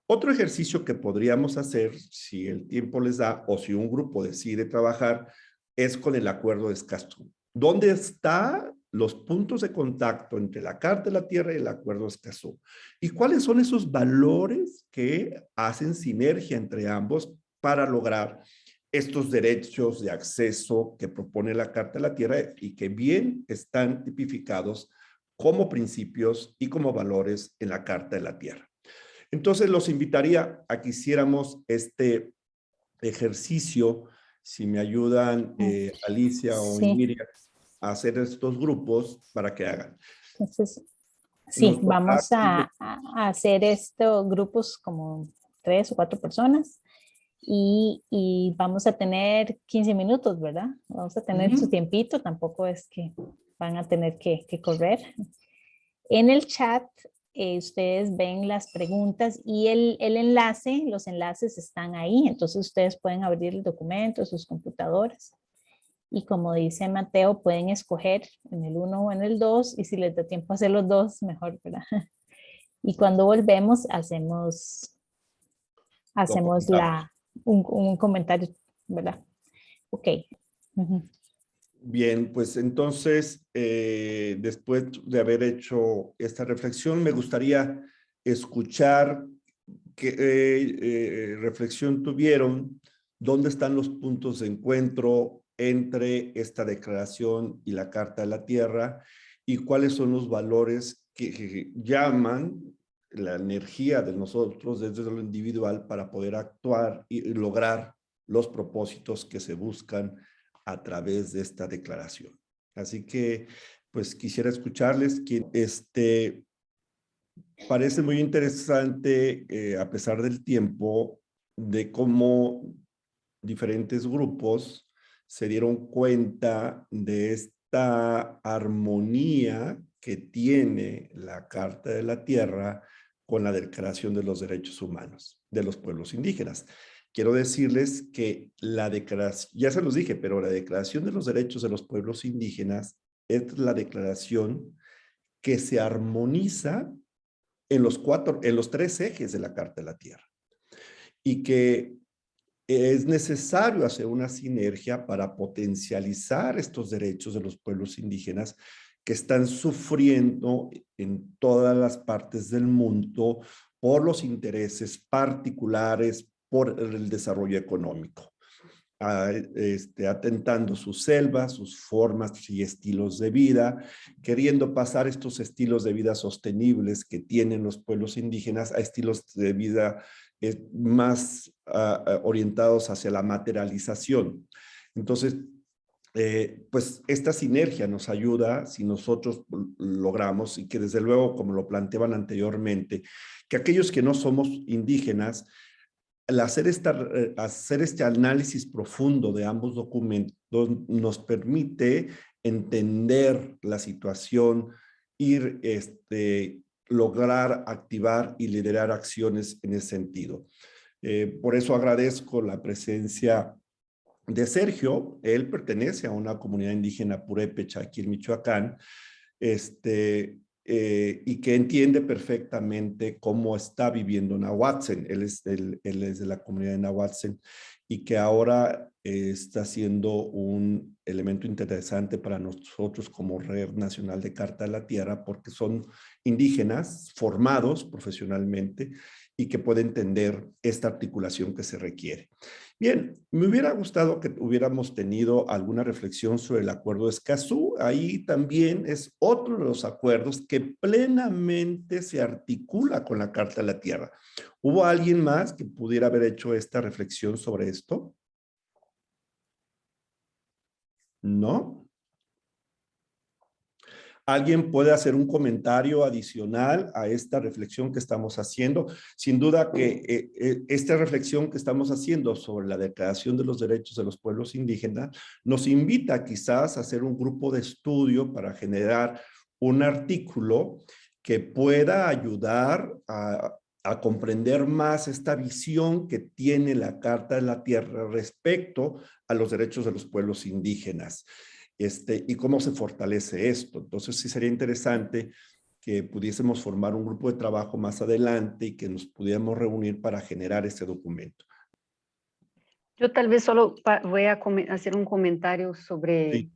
Otro ejercicio que podríamos hacer, si el tiempo les da o si un grupo decide trabajar, es con el Acuerdo de Escazú. ¿Dónde están los puntos de contacto entre la Carta de la Tierra y el Acuerdo de Escazú? ¿Y cuáles son esos valores que hacen sinergia entre ambos para lograr estos derechos de acceso que propone la Carta de la Tierra y que bien están tipificados como principios y como valores en la Carta de la Tierra? Entonces los invitaría a que hiciéramos este ejercicio, si me ayudan Alicia o Sí, Miriam, a hacer estos grupos para que hagan. entonces Sí, vamos a hacer esto, grupos como 3 o 4 personas y vamos a tener 15 minutos, ¿verdad? Vamos a tener su Ujú. tiempito, tampoco es que van a tener que correr. En el chat ustedes ven las preguntas y el enlace, los enlaces están ahí, entonces ustedes pueden abrir el documento, sus computadoras y como dice Mateo, pueden escoger en el uno o en el 2 y si les da tiempo a hacer los dos, mejor, ¿verdad? Y cuando volvemos Lo hacemos comentamos. un comentario, ¿verdad? Ok. Ujú. Bien, pues entonces, después de haber hecho esta reflexión, me gustaría escuchar qué reflexión tuvieron, dónde están los puntos de encuentro entre esta declaración y la Carta de la Tierra y cuáles son los valores que llaman la energía de nosotros desde lo individual para poder actuar y lograr los propósitos que se buscan a través de esta declaración. Así que, pues quisiera escucharles. Parece muy interesante, a pesar del tiempo, de cómo diferentes grupos se dieron cuenta de esta armonía que tiene la Carta de la Tierra con la Declaración de los Derechos Humanos de los pueblos indígenas. Quiero decirles que la declaración, ya se los dije, pero la Declaración de los Derechos de los Pueblos Indígenas es la declaración que se armoniza en los tres ejes de la Carta de la Tierra y que es necesario hacer una sinergia para potencializar estos derechos de los pueblos indígenas que están sufriendo en todas las partes del mundo por los intereses particulares, por el desarrollo económico, atentando sus selvas, sus formas y estilos de vida, queriendo pasar estos estilos de vida sostenibles que tienen los pueblos indígenas a estilos de vida más orientados hacia la materialización. Entonces, pues esta sinergia nos ayuda si nosotros logramos, y que desde luego, como lo planteaban anteriormente, que aquellos que no somos indígenas, al hacer este análisis profundo de ambos documentos nos permite entender la situación, ir, lograr activar y liderar acciones en ese sentido. Por eso agradezco la presencia de Sergio. Él pertenece a una comunidad indígena purépecha aquí en Michoacán, y que entiende perfectamente cómo está viviendo Nahuatzen. Él es de la comunidad de Nahuatzen y que ahora está siendo un elemento interesante para nosotros como Red Nacional de Carta de la Tierra, porque son indígenas formados profesionalmente y que pueden entender esta articulación que se requiere. Bien, me hubiera gustado que hubiéramos tenido alguna reflexión sobre el acuerdo de Escazú. Ahí también es otro de los acuerdos que plenamente se articula con la Carta de la Tierra. ¿Hubo alguien más que pudiera haber hecho esta reflexión sobre esto? ¿No? ¿Alguien puede hacer un comentario adicional a esta reflexión que estamos haciendo? Sin duda que esta reflexión que estamos haciendo sobre la Declaración de los Derechos de los Pueblos Indígenas nos invita quizás a hacer un grupo de estudio para generar un artículo que pueda ayudar a comprender más esta visión que tiene la Carta de la Tierra respecto a los derechos de los pueblos indígenas. Y cómo se fortalece esto. Entonces sí sería interesante que pudiésemos formar un grupo de trabajo más adelante y que nos pudiéramos reunir para generar este documento. Yo tal vez solo voy a hacer un comentario sobre... Sí.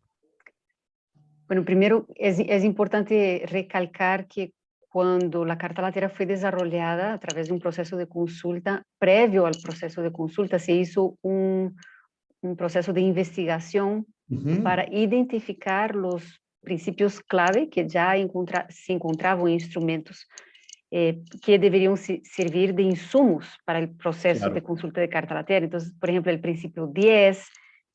Bueno, primero es importante recalcar que cuando la Carta de la Tierra fue desarrollada a través de un proceso de consulta, previo al proceso de consulta, se hizo un proceso de investigación para identificar los principios clave que ya se encontraban en instrumentos que deberían servir de insumos para el proceso de consulta de Carta de la Tierra. Entonces, por ejemplo, el principio 10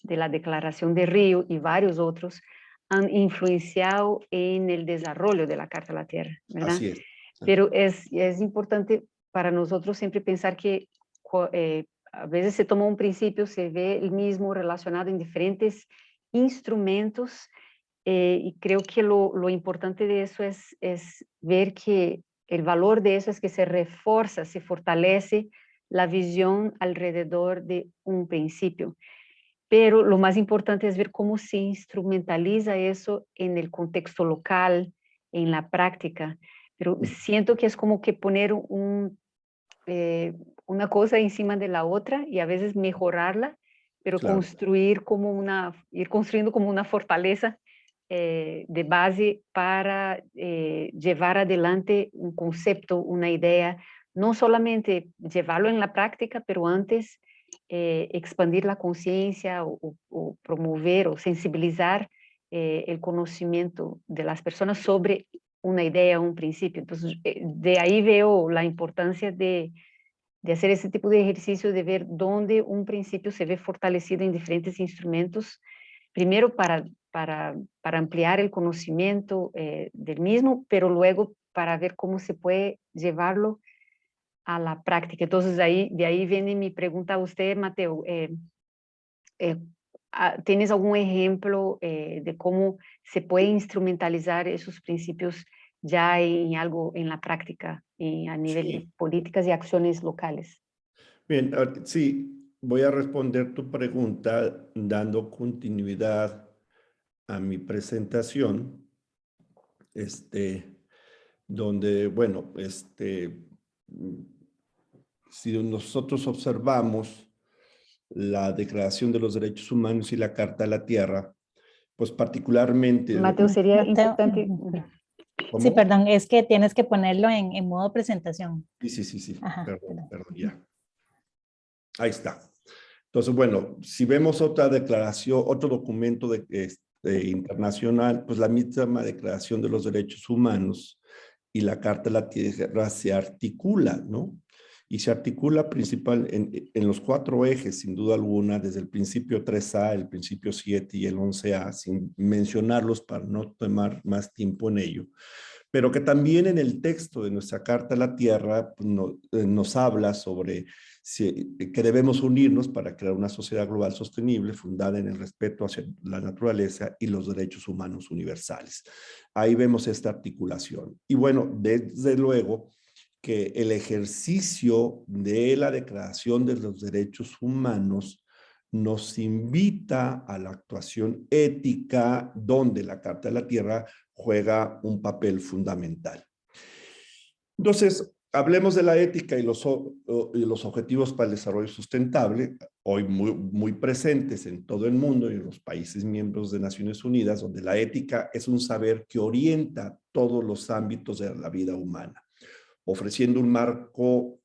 de la Declaración de Río y varios otros han influenciado en el desarrollo de la Carta de la Tierra, ¿verdad? Así es. Pero es importante para nosotros siempre pensar que a veces se toma un principio, se ve el mismo relacionado en diferentes instrumentos, y creo que lo importante de eso es ver que el valor de eso es que se refuerza, se fortalece la visión alrededor de un principio. Pero lo más importante es ver cómo se instrumentaliza eso en el contexto local, en la práctica. Pero siento que es como que poner una cosa encima de la otra y a veces mejorarla, pero Claro. ir construyendo como una fortaleza de base para llevar adelante un concepto, una idea, no solamente llevarlo en la práctica, pero antes expandir la conciencia o promover o sensibilizar el conocimiento de las personas sobre una idea, un principio. Entonces, de ahí veo la importancia de hacer ese tipo de ejercicio, de ver dónde un principio se ve fortalecido en diferentes instrumentos, primero para ampliar el conocimiento del mismo, pero luego para ver cómo se puede llevarlo a la práctica. Entonces, de ahí viene mi pregunta a usted, Mateo. ¿Tienes algún ejemplo de cómo se puede instrumentalizar esos principios ya en algo en la práctica, a nivel de Sí. políticas y acciones locales? Bien, sí, voy a responder tu pregunta dando continuidad a mi presentación, donde, bueno, mm, si nosotros observamos la Declaración de los Derechos Humanos y la Carta de la Tierra, pues particularmente... Mateo, sería Mateo, importante. sí, ¿Cómo? perdón, es que tienes que ponerlo en modo presentación. Sí, Ajá, perdón, perdón. perdón, ya. Ahí está. Entonces, bueno, si vemos otra declaración, otro documento internacional, pues la misma Declaración de los Derechos Humanos y la Carta de la Tierra se articula, ¿no? Y se articula principal en los 4 ejes, sin duda alguna, desde el principio 3A, el principio 7 y el 11A, sin mencionarlos para no tomar más tiempo en ello, pero que también en el texto de nuestra Carta a la Tierra pues, nos habla sobre que debemos unirnos para crear una sociedad global sostenible fundada en el respeto hacia la naturaleza y los derechos humanos universales. Ahí vemos esta articulación. Y bueno, desde luego que el ejercicio de la Declaración de los Derechos Humanos nos invita a la actuación ética donde la Carta de la Tierra juega un papel fundamental. Entonces, hablemos de la ética y los objetivos para el desarrollo sustentable, hoy muy presentes en todo el mundo y en los países miembros de Naciones Unidas, donde la ética es un saber que orienta todos los ámbitos de la vida humana, ofreciendo un marco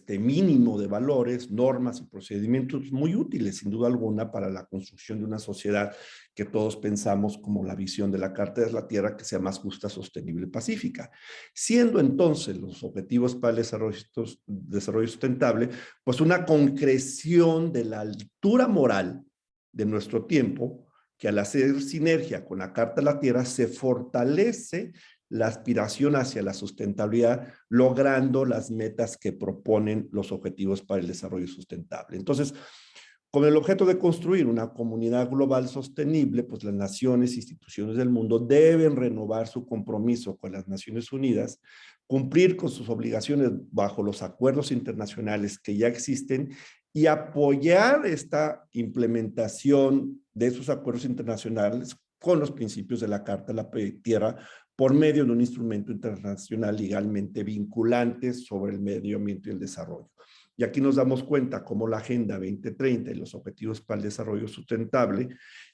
mínimo de valores, normas y procedimientos muy útiles, sin duda alguna, para la construcción de una sociedad que todos pensamos como la visión de la Carta de la Tierra, que sea más justa, sostenible y pacífica. Siendo entonces los objetivos para el desarrollo sustentable, pues una concreción de la altura moral de nuestro tiempo, que al hacer sinergia con la Carta de la Tierra se fortalece la aspiración hacia la sustentabilidad, logrando las metas que proponen los objetivos para el desarrollo sustentable. Entonces, con el objeto de construir una comunidad global sostenible, pues las naciones e instituciones del mundo deben renovar su compromiso con las Naciones Unidas, cumplir con sus obligaciones bajo los acuerdos internacionales que ya existen y apoyar esta implementación de esos acuerdos internacionales con los principios de la Carta de la Tierra por medio de un instrumento internacional legalmente vinculante sobre el medio ambiente y el desarrollo. Y aquí nos damos cuenta cómo la Agenda 2030 y los Objetivos para el Desarrollo Sustentable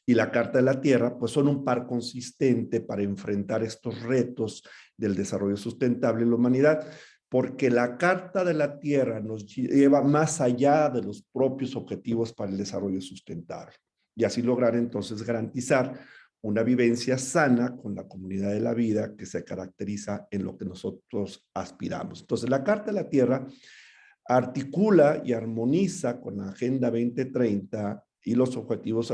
y la Carta de la Tierra pues son un par consistente para enfrentar estos retos del desarrollo sustentable en la humanidad, porque la Carta de la Tierra nos lleva más allá de los propios objetivos para el desarrollo sustentable y así lograr entonces garantizar una vivencia sana con la comunidad de la vida que se caracteriza en lo que nosotros aspiramos. Entonces, la Carta de la Tierra articula y armoniza con la Agenda 2030 y los objetivos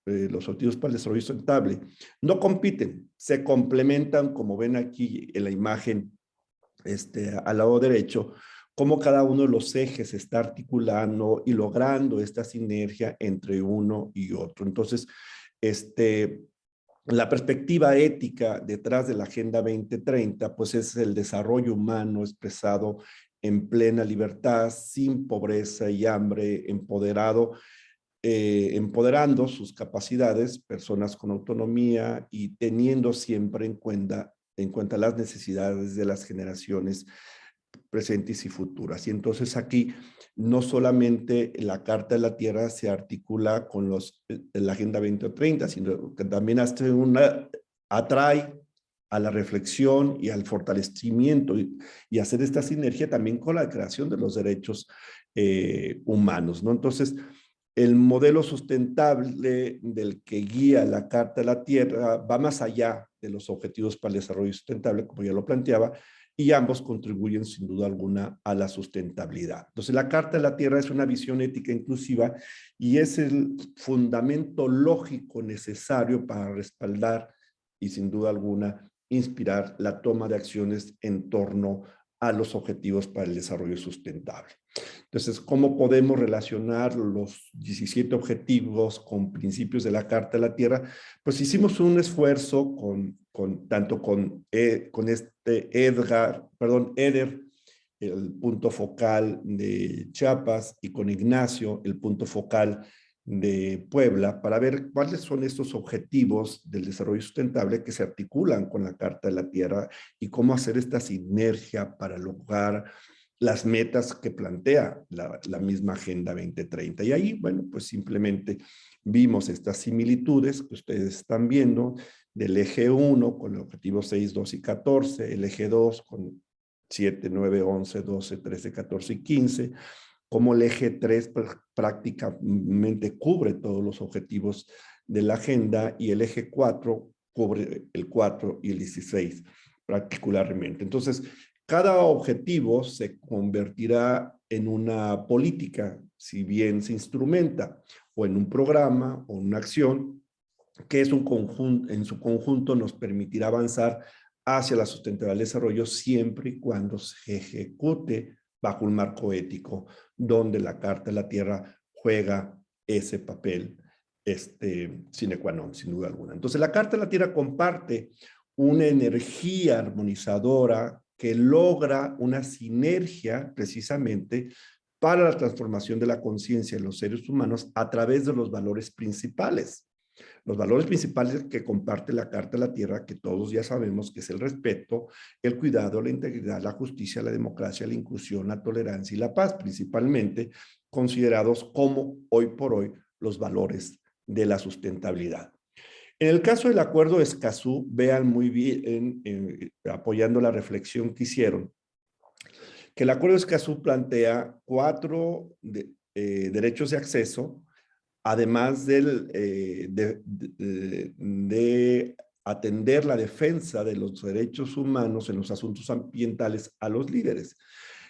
los objetivos para el desarrollo sustentable no compiten, se complementan, como ven aquí en la imagen al lado derecho, cómo cada uno de los ejes se está articulando y logrando esta sinergia entre uno y otro. Entonces, la perspectiva ética detrás de la Agenda 2030, pues es el desarrollo humano expresado en plena libertad, sin pobreza y hambre, empoderando sus capacidades, personas con autonomía y teniendo siempre en cuenta las necesidades de las generaciones presentes y futuras. Y entonces aquí no solamente la Carta de la Tierra se articula con la Agenda 2030, sino que también atrae a la reflexión y al fortalecimiento y hacer esta sinergia también con la creación de los derechos humanos, ¿no? Entonces, el modelo sustentable del que guía la Carta de la Tierra va más allá de los objetivos para el desarrollo sustentable, como ya lo planteaba, y ambos contribuyen sin duda alguna a la sustentabilidad. Entonces, la Carta de la Tierra es una visión ética inclusiva y es el fundamento lógico necesario para respaldar y sin duda alguna inspirar la toma de acciones en torno a los objetivos para el desarrollo sustentable. Entonces, ¿cómo podemos relacionar los 17 objetivos con principios de la Carta de la Tierra? Pues hicimos un esfuerzo tanto con Eder, el punto focal de Chiapas, y con Ignacio, el punto focal de Puebla, para ver cuáles son estos objetivos del desarrollo sustentable que se articulan con la Carta de la Tierra y cómo hacer esta sinergia para lograr las metas que plantea la misma Agenda 2030. Y ahí, bueno, pues simplemente vimos estas similitudes que ustedes están viendo del eje 1 con el objetivo 6, 2 y 14, el eje 2 con 7, 9, 11, 12, 13, 14 y 15, como el eje 3 prácticamente cubre todos los objetivos de la agenda y el eje 4 cubre el 4 y el 16 particularmente. Entonces, cada objetivo se convertirá en una política, si bien se instrumenta, o en un programa o una acción, que es en su conjunto nos permitirá avanzar hacia la sustentabilidad del desarrollo siempre y cuando se ejecute bajo un marco ético, donde la Carta de la Tierra juega ese papel sine qua non, sin duda alguna. Entonces, la Carta de la Tierra comparte una energía armonizadora que logra una sinergia precisamente para la transformación de la conciencia de los seres humanos a través de los valores principales. Los valores principales que comparte la Carta de la Tierra, que todos ya sabemos que es el respeto, el cuidado, la integridad, la justicia, la democracia, la inclusión, la tolerancia y la paz, principalmente considerados como hoy por hoy los valores de la sustentabilidad. En el caso del Acuerdo de Escazú, vean muy bien, apoyando la reflexión que hicieron, que el Acuerdo de Escazú plantea 4 derechos de acceso, además de atender la defensa de los derechos humanos en los asuntos ambientales a los líderes.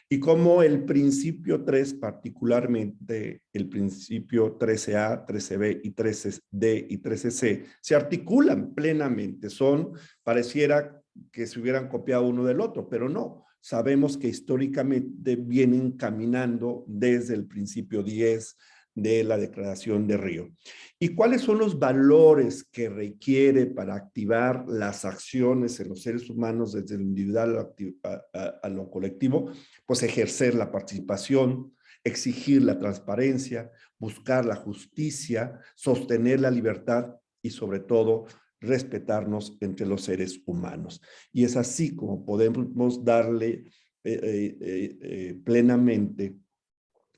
Y como el principio 3, particularmente el principio 13A, 13B y 13D y 13C, se articulan plenamente. Pareciera que se hubieran copiado uno del otro, pero no. Sabemos que históricamente vienen caminando desde el principio 10 de la Declaración de Río. ¿Y cuáles son los valores que requiere para activar las acciones en los seres humanos desde lo individual a lo colectivo? Pues ejercer la participación, exigir la transparencia, buscar la justicia, sostener la libertad y sobre todo respetarnos entre los seres humanos. Y es así como podemos darle plenamente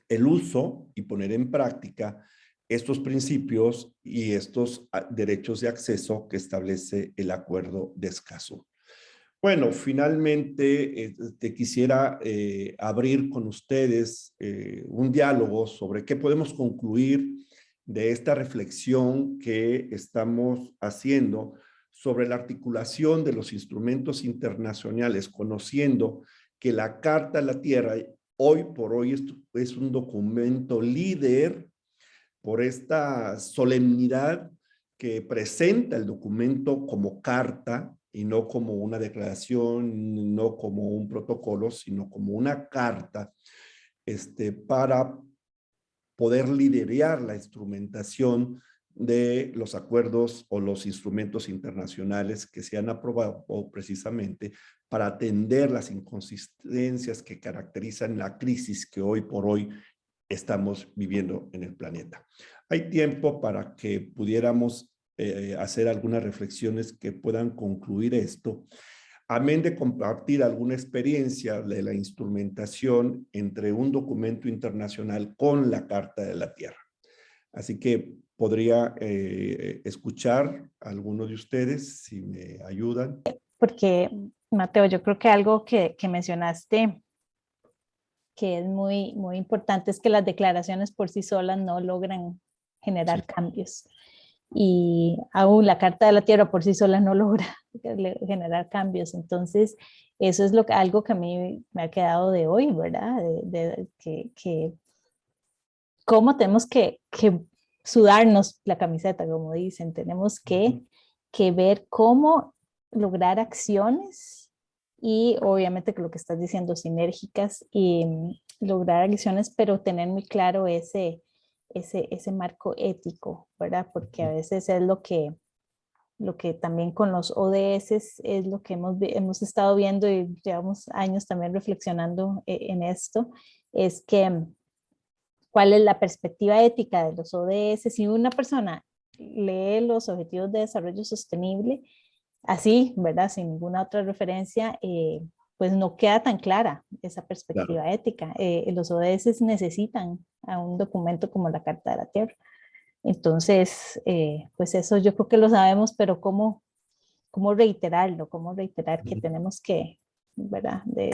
el uso y poner en práctica estos principios y estos derechos de acceso que establece el Acuerdo de Escazú. Bueno, finalmente quisiera abrir con ustedes un diálogo sobre qué podemos concluir de esta reflexión que estamos haciendo sobre la articulación de los instrumentos internacionales, conociendo que la Carta de la Tierra hoy por hoy es un documento líder por esta solemnidad que presenta el documento como carta y no como una declaración, no como un protocolo, sino como una carta para poder liderar la instrumentación de los acuerdos o los instrumentos internacionales que se han aprobado precisamente para atender las inconsistencias que caracterizan la crisis que hoy por hoy estamos viviendo en el planeta. Hay tiempo para que pudiéramos hacer algunas reflexiones que puedan concluir esto, amén de compartir alguna experiencia de la instrumentación entre un documento internacional con la Carta de la Tierra. Así que podría escuchar a alguno de ustedes, si me ayudan. Porque, Mateo, yo creo que algo que mencionaste que es muy, muy importante es que las declaraciones por sí solas no logran generar cambios. Y aún la Carta de la Tierra por sí sola no logra generar cambios. Entonces, eso es algo que a mí me ha quedado de hoy, ¿verdad? Que cómo tenemos que sudarnos la camiseta, como dicen. Tenemos que ver cómo lograr acciones y obviamente que lo que estás diciendo, sinérgicas y lograr acciones, pero tener muy claro ese marco ético, ¿verdad? Porque a veces es lo que también con los ODS es lo que hemos estado viendo y llevamos años también reflexionando en esto, es que cuál es la perspectiva ética de los ODS. Si una persona lee los Objetivos de Desarrollo Sostenible, así, ¿verdad? Sin ninguna otra referencia, pues no queda tan clara esa perspectiva ética. Los ODS necesitan a un documento como la Carta de la Tierra. Entonces, pues eso yo creo que lo sabemos, pero ¿cómo reiterarlo? ¿Cómo reiterar que tenemos que, ¿verdad? De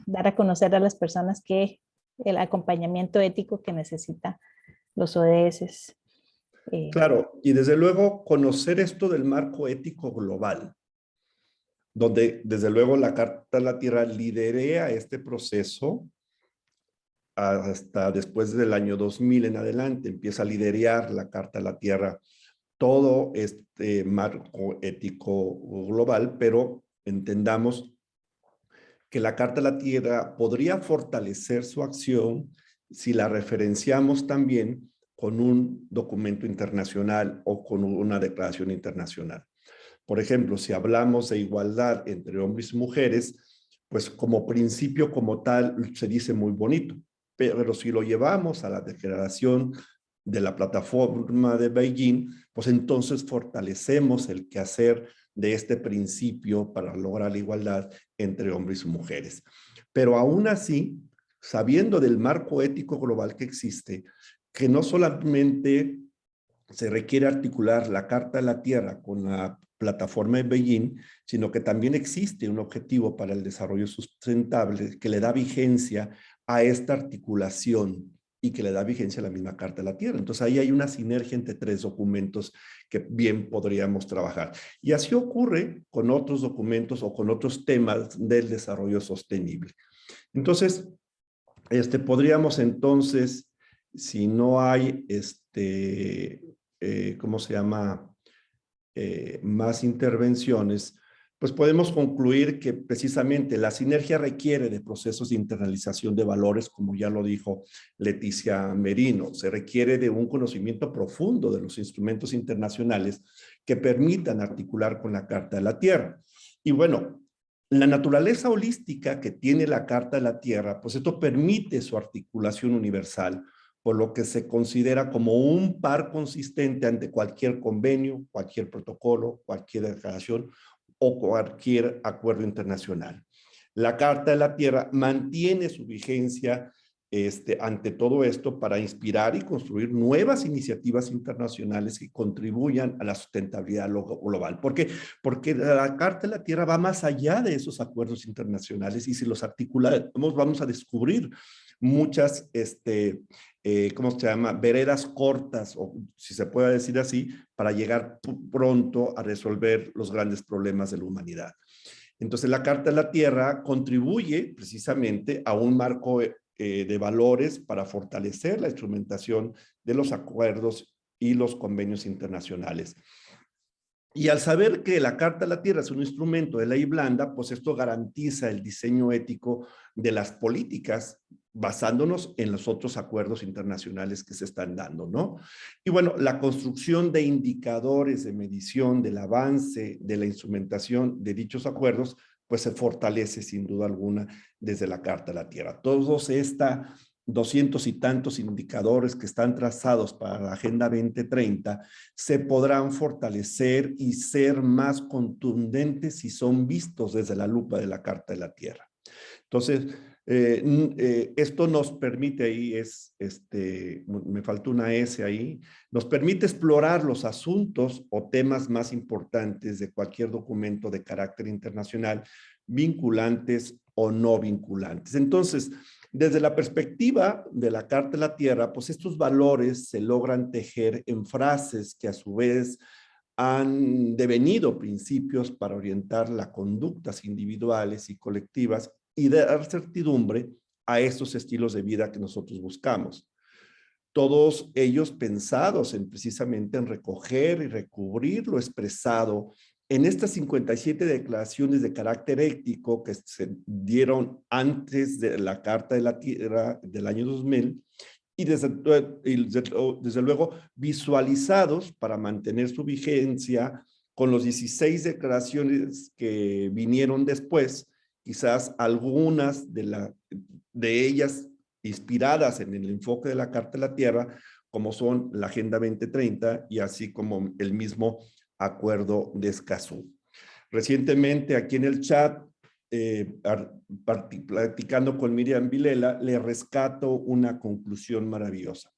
dar a conocer a las personas que el acompañamiento ético que necesita los ODS. Claro, y desde luego conocer esto del marco ético global, donde desde luego la Carta de la Tierra liderea este proceso hasta después del año 2000 en adelante, empieza a liderar la Carta de la Tierra todo este marco ético global, pero entendamos que la Carta de la Tierra podría fortalecer su acción si la referenciamos también con un documento internacional o con una declaración internacional. Por ejemplo, si hablamos de igualdad entre hombres y mujeres, pues como principio como tal se dice muy bonito, pero si lo llevamos a la declaración de la plataforma de Beijing, pues entonces fortalecemos el quehacer de este principio para lograr la igualdad entre hombres y mujeres. Pero aún así, sabiendo del marco ético global que existe, que no solamente se requiere articular la Carta de la Tierra con la plataforma de Beijing, sino que también existe un objetivo para el desarrollo sustentable que le da vigencia a esta articulación y que le da vigencia a la misma Carta de la Tierra. Entonces ahí hay una sinergia entre tres documentos que bien podríamos trabajar. Y así ocurre con otros documentos o con otros temas del desarrollo sostenible. Entonces, podríamos entonces, si no hay, ¿cómo se llama? Más intervenciones, pues podemos concluir que precisamente la sinergia requiere de procesos de internalización de valores, como ya lo dijo Leticia Merino. Se requiere de un conocimiento profundo de los instrumentos internacionales que permitan articular con la Carta de la Tierra. Y bueno, la naturaleza holística que tiene la Carta de la Tierra, pues esto permite su articulación universal, por lo que se considera como un par consistente ante cualquier convenio, cualquier protocolo, cualquier declaración o cualquier acuerdo internacional. La Carta de la Tierra mantiene su vigencia ante todo esto para inspirar y construir nuevas iniciativas internacionales que contribuyan a la sustentabilidad global. ¿Por qué? Porque la Carta de la Tierra va más allá de esos acuerdos internacionales y si los articulamos vamos a descubrir muchas, ¿cómo se llama? Veredas cortas, o si se puede decir así, para llegar pronto a resolver los grandes problemas de la humanidad. Entonces, la Carta de la Tierra contribuye precisamente a un marco de valores para fortalecer la instrumentación de los acuerdos y los convenios internacionales. Y al saber que la Carta de la Tierra es un instrumento de ley blanda, pues esto garantiza el diseño ético de las políticas basándonos en los otros acuerdos internacionales que se están dando, ¿no? Y bueno, la construcción de indicadores de medición del avance de la instrumentación de dichos acuerdos, pues se fortalece sin duda alguna desde la Carta de la Tierra. Todos esta 200 y tantos indicadores que están trazados para la Agenda 2030 se podrán fortalecer y ser más contundentes si son vistos desde la lupa de la Carta de la Tierra. Entonces, esto nos permite, ahí me faltó una S ahí, nos permite explorar los asuntos o temas más importantes de cualquier documento de carácter internacional, vinculantes o no vinculantes. Entonces, desde la perspectiva de la Carta de la Tierra, pues estos valores se logran tejer en frases que a su vez han devenido principios para orientar las conductas individuales y colectivas y dar certidumbre a estos estilos de vida que nosotros buscamos. Todos ellos pensados precisamente en recoger y recubrir lo expresado en estas 57 declaraciones de carácter ético que se dieron antes de la Carta de la Tierra del año 2000 y desde luego visualizados para mantener su vigencia con los 16 declaraciones que vinieron después, quizás algunas de ellas inspiradas en el enfoque de la Carta de la Tierra, como son la Agenda 2030 y así como el mismo Acuerdo de Escazú. Recientemente aquí en el chat, platicando con Miriam Vilela, le rescato una conclusión maravillosa.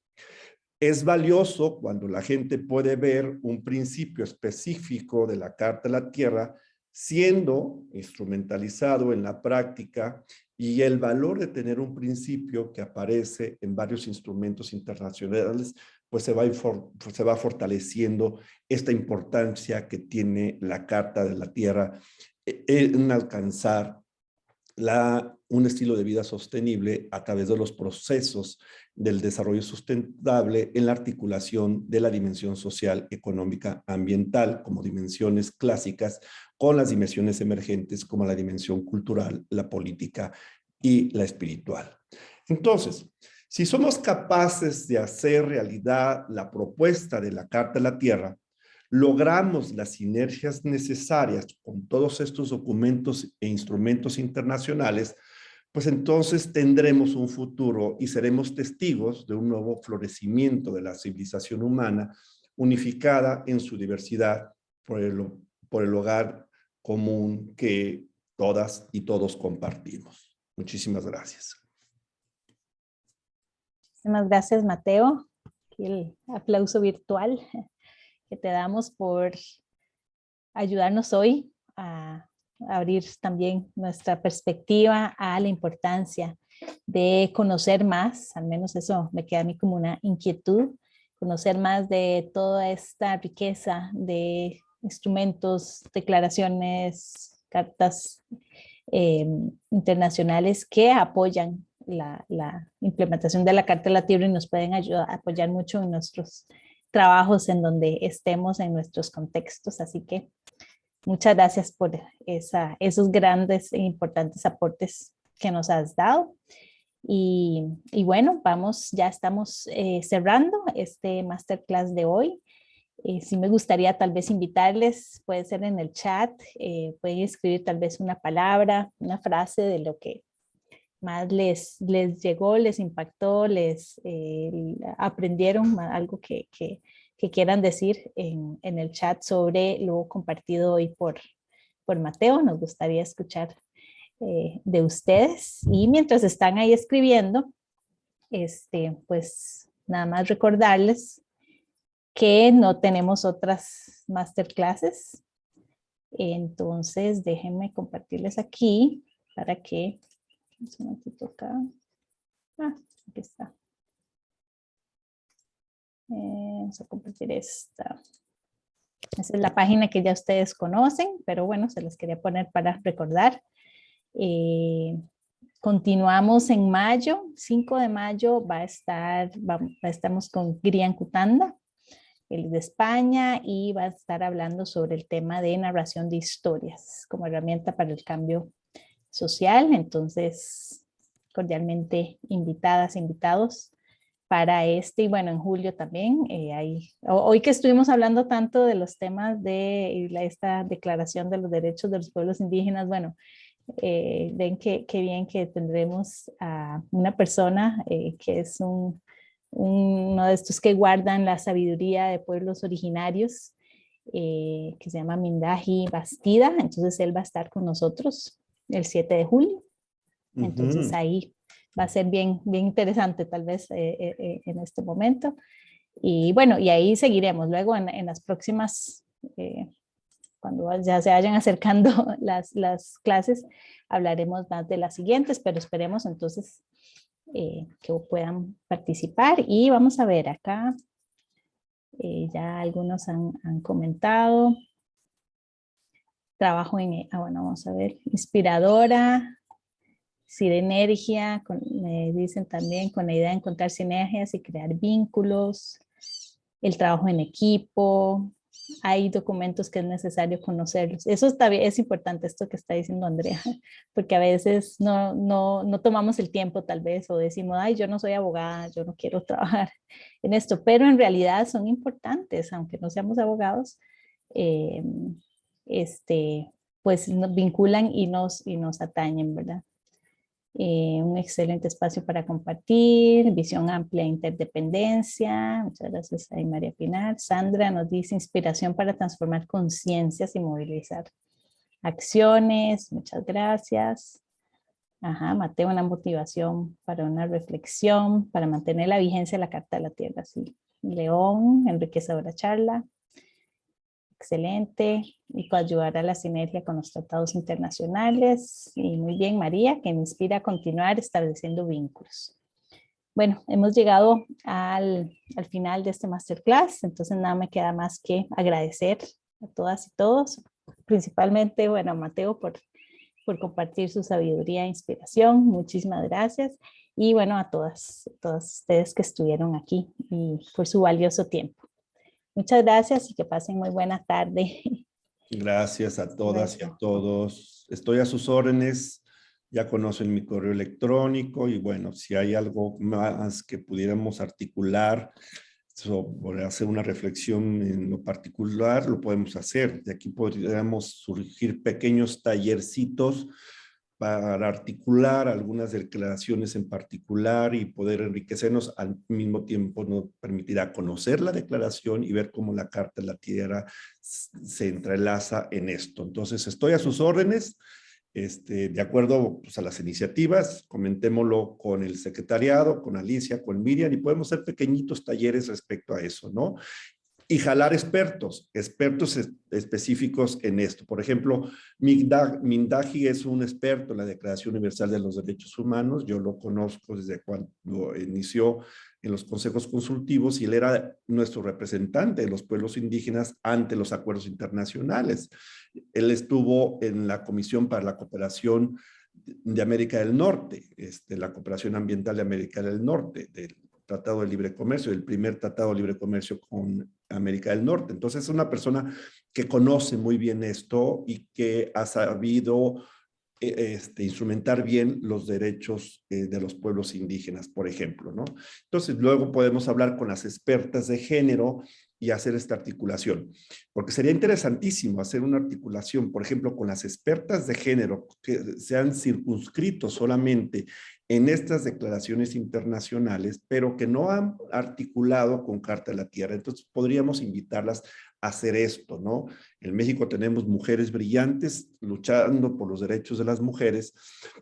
Es valioso cuando la gente puede ver un principio específico de la Carta de la Tierra siendo instrumentalizado en la práctica y el valor de tener un principio que aparece en varios instrumentos internacionales, pues se va fortaleciendo esta importancia que tiene la Carta de la Tierra en alcanzar un estilo de vida sostenible a través de los procesos del desarrollo sustentable en la articulación de la dimensión social, económica, ambiental como dimensiones clásicas con las dimensiones emergentes como la dimensión cultural, la política y la espiritual. Entonces, si somos capaces de hacer realidad la propuesta de la Carta de la Tierra, logramos las sinergias necesarias con todos estos documentos e instrumentos internacionales, pues entonces tendremos un futuro y seremos testigos de un nuevo florecimiento de la civilización humana unificada en su diversidad por el hogar común que todas y todos compartimos. Muchísimas gracias. Muchísimas gracias, Mateo. Aquí el aplauso virtual que te damos por ayudarnos hoy a abrir también nuestra perspectiva a la importancia de conocer más, al menos eso me queda a mí como una inquietud, conocer más de toda esta riqueza de instrumentos, declaraciones, cartas internacionales que apoyan la implementación de la Carta de la Tierra y nos pueden ayudar a apoyar mucho en nuestros trabajos en donde estemos en nuestros contextos. Así que muchas gracias por esos grandes e importantes aportes que nos has dado. Y bueno, ya estamos cerrando este masterclass de hoy. Sí me gustaría tal vez invitarles, puede ser en el chat, pueden escribir tal vez una palabra, una frase de lo que más les llegó, les impactó, aprendieron, algo que quieran decir en el chat sobre lo compartido hoy por Mateo. Nos gustaría escuchar de ustedes. Y mientras están ahí escribiendo, pues nada más recordarles que no tenemos otras masterclasses. Entonces déjenme compartirles aquí para que un momentito acá. Aquí está. Vamos a compartir esta. Esa es la página que ya ustedes conocen, pero bueno, se les quería poner para recordar. Continuamos en mayo, 5 de mayo estamos con Grian Kutanda. él es de España y va a estar hablando sobre el tema de narración de historias como herramienta para el cambio social. Entonces, cordialmente invitadas, invitados para este, y bueno, en julio también, hoy que estuvimos hablando tanto de los temas de esta declaración de los derechos de los pueblos indígenas, bueno, ven qué bien que tendremos a una persona que es uno de estos que guardan la sabiduría de pueblos originarios, que se llama Mindaji Bastida. Entonces él va a estar con nosotros el 7 de julio. Entonces ahí va a ser bien, bien interesante tal vez en este momento. Y bueno, y ahí seguiremos luego en las próximas, cuando ya se vayan acercando las clases, hablaremos más de las siguientes, pero esperemos entonces que puedan participar. Y vamos a ver acá, ya algunos han comentado. Trabajo bueno, vamos a ver, inspiradora, sinergia, me dicen también con la idea de encontrar sinergias y crear vínculos, el trabajo en equipo, hay documentos que es necesario conocerlos. Eso está bien, es importante esto que está diciendo Andrea, porque a veces no tomamos el tiempo tal vez o decimos, ay, yo no soy abogada, yo no quiero trabajar en esto, pero en realidad son importantes, aunque no seamos abogados, pues nos vinculan y nos atañen, ¿verdad? Un excelente espacio para compartir, visión amplia e interdependencia. Muchas gracias a María Pinar. Sandra nos dice inspiración para transformar conciencias y movilizar acciones. Muchas gracias. Ajá, Mateo, una motivación para una reflexión, para mantener la vigencia de la Carta de la Tierra. Sí. León, enriquecedora charla. Excelente, y coayudar a la sinergia con los tratados internacionales. Y muy bien, María, que me inspira a continuar estableciendo vínculos. Bueno, hemos llegado al final de este masterclass, entonces nada me queda más que agradecer a todas y todos, principalmente, bueno, a Mateo por compartir su sabiduría e inspiración. Muchísimas gracias. Y bueno, a todas ustedes que estuvieron aquí y por su valioso tiempo. Muchas gracias y que pasen muy buena tarde. Gracias a todas y a todos. Estoy a sus órdenes. Ya conocen mi correo electrónico y bueno, si hay algo más que pudiéramos articular sobre hacer una reflexión en lo particular, lo podemos hacer. De aquí podríamos surgir pequeños tallercitos para articular algunas declaraciones en particular y poder enriquecernos. Al mismo tiempo nos permitirá conocer la declaración y ver cómo la Carta de la Tierra se entrelaza en esto. Entonces, estoy a sus órdenes. De acuerdo pues, a las iniciativas, comentémoslo con el secretariado, con Alicia, con Miriam, y podemos hacer pequeñitos talleres respecto a eso, ¿no? Y jalar expertos específicos en esto. Por ejemplo, Mindaji es un experto en la Declaración Universal de los Derechos Humanos. Yo lo conozco desde cuando inició en los consejos consultivos y él era nuestro representante de los pueblos indígenas ante los acuerdos internacionales. Él estuvo en la Comisión para la Cooperación de América del Norte, la Cooperación Ambiental de América del Norte, del Tratado de Libre Comercio, el primer Tratado de Libre Comercio con América del Norte. Entonces es una persona que conoce muy bien esto y que ha sabido instrumentar bien los derechos de los pueblos indígenas, por ejemplo, ¿no? Entonces luego podemos hablar con las expertas de género y hacer esta articulación, porque sería interesantísimo hacer una articulación, por ejemplo, con las expertas de género que se han circunscrito solamente en estas declaraciones internacionales, pero que no han articulado con Carta de la Tierra. Entonces podríamos invitarlas a hacer esto, ¿no? En México tenemos mujeres brillantes luchando por los derechos de las mujeres,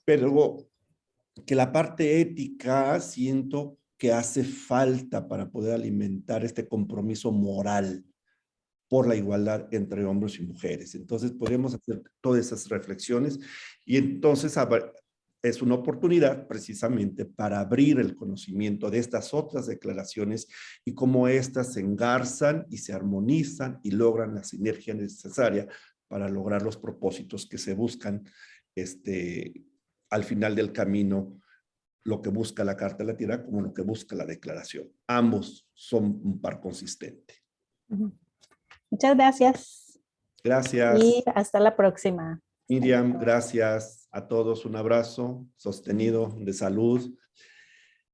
pero que la parte ética siento que hace falta para poder alimentar este compromiso moral por la igualdad entre hombres y mujeres. Entonces podemos hacer todas esas reflexiones y entonces es una oportunidad precisamente para abrir el conocimiento de estas otras declaraciones y cómo éstas se engarzan y se armonizan y logran la sinergia necesaria para lograr los propósitos que se buscan al final del camino, lo que busca la Carta de la Tierra como lo que busca la Declaración. Ambos son un par consistente. Muchas gracias. Gracias. Y hasta la próxima. Miriam, gracias a todos. Un abrazo sostenido de salud